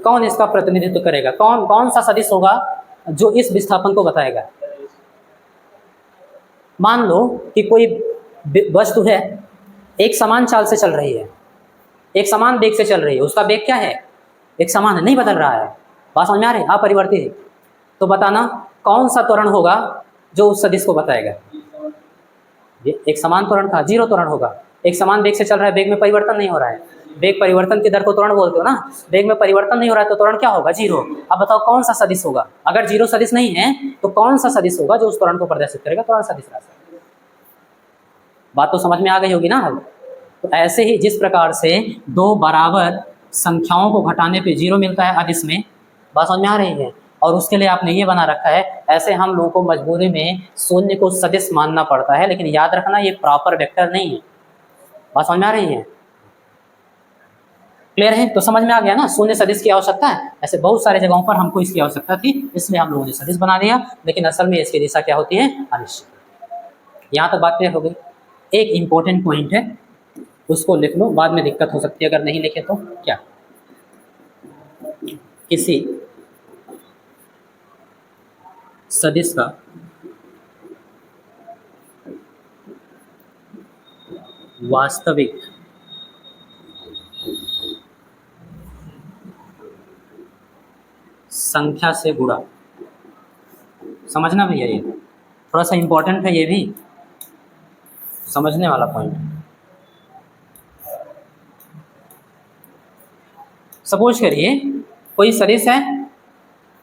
कौन इसका प्रतिनिधित्व करेगा? कौन कौन सा सदिश होगा जो इस विस्थापन को बताएगा? मान लो कि कोई वस्तु है, एक समान चाल से चल रही है, एक समान वेग से चल रही है, उसका वेग क्या है? एक समान है, नहीं बदल रहा है। बात समझ में आ रही है? अपरिवर्तित है। तो बताना कौन सा त्वरण होगा जो उस सदिश को बताएगा? ये एक समान त्वरण था, जीरो त्वरण होगा। एक समान वेग से चल रहा है, वेग में परिवर्तन नहीं हो रहा है, वेग परिवर्तन की दर को त्वरण बोलते हो ना, वेग में परिवर्तन नहीं हो रहा है तो त्वरण क्या होगा? जीरो। अब बताओ कौन सा सदिश होगा? अगर जीरो सदिश नहीं है तो कौन सा सदिश होगा जो उस त्वरण को प्रदर्शित करेगा? त्वरण सदिश राशि। बात तो समझ में आ गई होगी ना। तो ऐसे ही जिस प्रकार से दो बराबर संख्याओं को घटाने पे जीरो मिलता है अदिश में, बात समझ में आ रही है, और उसके लिए आपने ये बना रखा है, ऐसे हम लोगों को मजबूरी में शून्य को सदिश मानना पड़ता है, लेकिन याद रखना ये प्रॉपर वेक्टर नहीं है। बात समझ में आ रही है? क्लियर है? तो समझ में आ गया ना, शून्य सदिश की आवश्यकता है। ऐसे बहुत सारे जगहों पर हमको इसकी आवश्यकता थी, इसलिए हम लोगों ने सदिश बना दिया, लेकिन असल में इसकी दिशा क्या होती है? अनिश्चित। यहाँ तक बात क्लियर हो गई। एक इंपॉर्टेंट पॉइंट है, उसको लिख लो, बाद में दिक्कत हो सकती है अगर नहीं लिखे तो। क्या? किसी सदिश का वास्तविक संख्या से गुणा समझना भैया, ये थोड़ा सा इम्पोर्टेंट है, ये भी समझने वाला पॉइंट। सपोज करिए कोई सदिश है,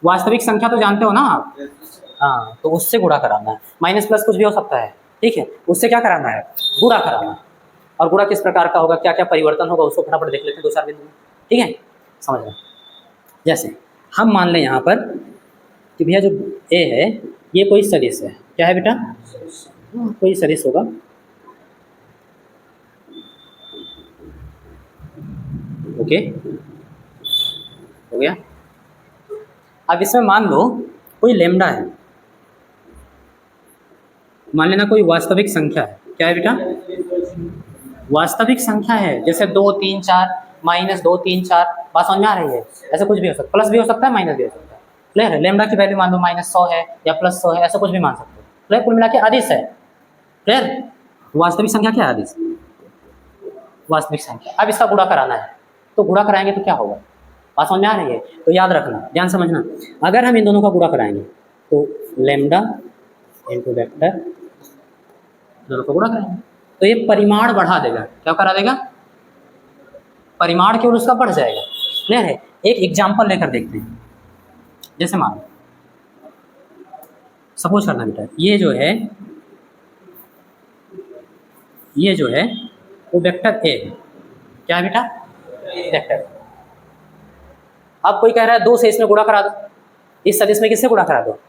वास्तविक संख्या तो जानते हो ना आप, हाँ, तो उससे गुणा कराना है। माइनस प्लस कुछ भी हो सकता है, ठीक है, उससे क्या कराना है, गुणा कराना है। और गुणा किस प्रकार का होगा, क्या क्या परिवर्तन होगा, उसको फटाफट देख लेते हैं 2-4 बिंदु में, ठीक है, समझ लें। जैसे हम मान लें यहाँ पर कि भैया जो ए है ये कोई सदिश है, क्या है बेटा, कोई सदिश होगा, ओके, हो गया। अब इसमें मान लो कोई लेमडा है, मान लेना कोई वास्तविक संख्या है, क्या है बेटा, वास्तविक संख्या है, जैसे 2 3 4 -2 3 4, बात समझ में आ रही है। ऐसा कुछ भी हो सकता है, प्लस भी हो सकता है, माइनस भी हो सकता है, क्लियर है। लेमडा की वैल्यू मान लो -100 है या +100 है, ऐसा कुछ भी मान सकते हो, क्लियर। कुल मिला के अदिश है, क्लियर। वास्तविक संख्या क्या है, अदिश वास्तविक संख्या। अब इसका गुणा कराना है, तो गुणा कराएंगे तो क्या होगा, बात समझ में आ रही है। तो याद रखना, ध्यान समझना, अगर हम इन दोनों का गुणा कराएंगे तो लेमडा इंटू वेक्टर, दोनों का गुणा कराएंगे तो ये परिमाण बढ़ा देगा, क्या करा देगा, परिमाण केवल उसका बढ़ जाएगा, क्लियर है। एक एग्जाम्पल लेकर देखते हैं, जैसे मान लो सपोज करना बेटा, ये जो है वो वेक्टर ए है, क्या है बेटा, वेक्टर। अब कोई कह रहा है 2 से इसमें गुणा करा दो, इस सदिश में किससे गुणा करा दो,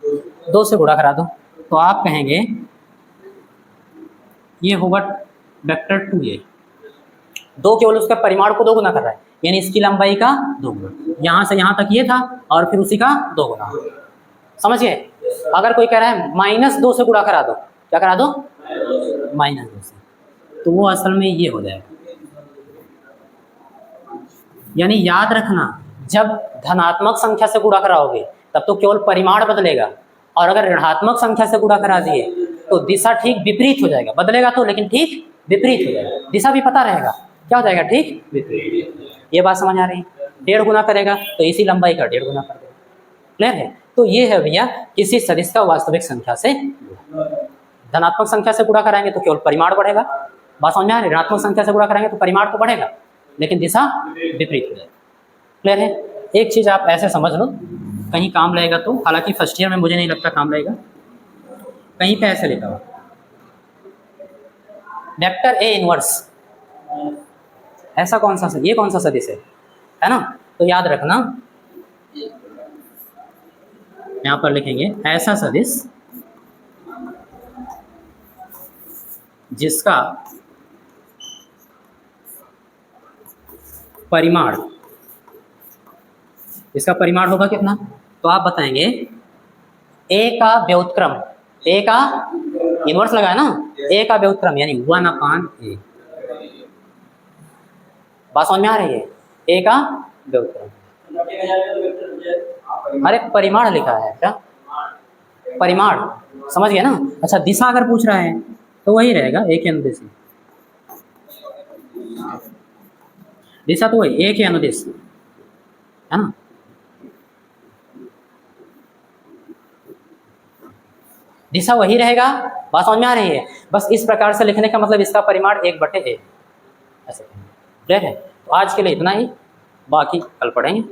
2 से गुणा करा दो, तो आप कहेंगे ये होगा वेक्टर 2a, 2 केवल उसका परिमाण को 2 गुना कर रहा है, यानी इसकी लंबाई का 2 गुना, यहाँ से यहाँ तक ये था और फिर उसी का 2 गुना, समझिए। अगर कोई कह रहा है -2 से गुणा करा दो, क्या करा दो, -2 से, तो वो असल में ये हो जाएगा। यानी याद रखना, जब धनात्मक संख्या से गुणा कराओगे तब तो केवल परिमाण बदलेगा, और अगर ऋणात्मक संख्या से गुणा करा दिए तो दिशा ठीक विपरीत हो जाएगा, बदलेगा तो लेकिन ठीक विपरीत हो जाएगा, दिशा भी पता रहेगा, क्या हो जाएगा, ठीक विपरीत। ये बात समझ आ रही है। 1.5 गुना करेगा तो इसी लंबाई का 1.5 गुना कर देगा, क्लियर है। तो ये है भैया किसी सदिश का वास्तविक संख्या से, धनात्मक संख्या से गुणा कराएंगे तो केवल परिमाण बढ़ेगा, बात समझ में आ रही है। ऋणात्मक संख्या से गुणा कराएंगे तो परिमाण तो बढ़ेगा लेकिन दिशा विपरीत हो जाएगी, क्लियर है। एक चीज़ आप ऐसे समझ लो, कहीं काम लगेगा तो, हालांकि फर्स्ट ईयर में मुझे नहीं लगता काम लगेगा, कहीं पे ऐसे लिखा हुआ वेक्टर ए इनवर्स, ऐसा कौन सा, ये कौन सा सदिश है ना। तो याद रखना, यहाँ पर लिखेंगे ऐसा सदिश जिसका परिमाण, इसका परिमाण होगा कितना, तो आप बताएंगे a का व्युत्क्रम, a का इनवर्स लगा है ना, a का व्युत्क्रम यानी 1/a, बात समझ में आ रही है, a का व्युत्क्रम, अरे परिमाण लिखा है क्या, परिमाण, समझ गए ना। अच्छा दिशा अगर पूछ रहा है तो वही रहेगा a के अनुदिश, दिशा तो वही a के अनुदिश है ना। दिशा वही रहेगा, बात समझ में आ रही है। बस इस प्रकार से लिखने का मतलब इसका परिमाण 1/a ऐसे, क्लियर है। तो आज के लिए इतना ही, बाकी कल पढ़ेंगे।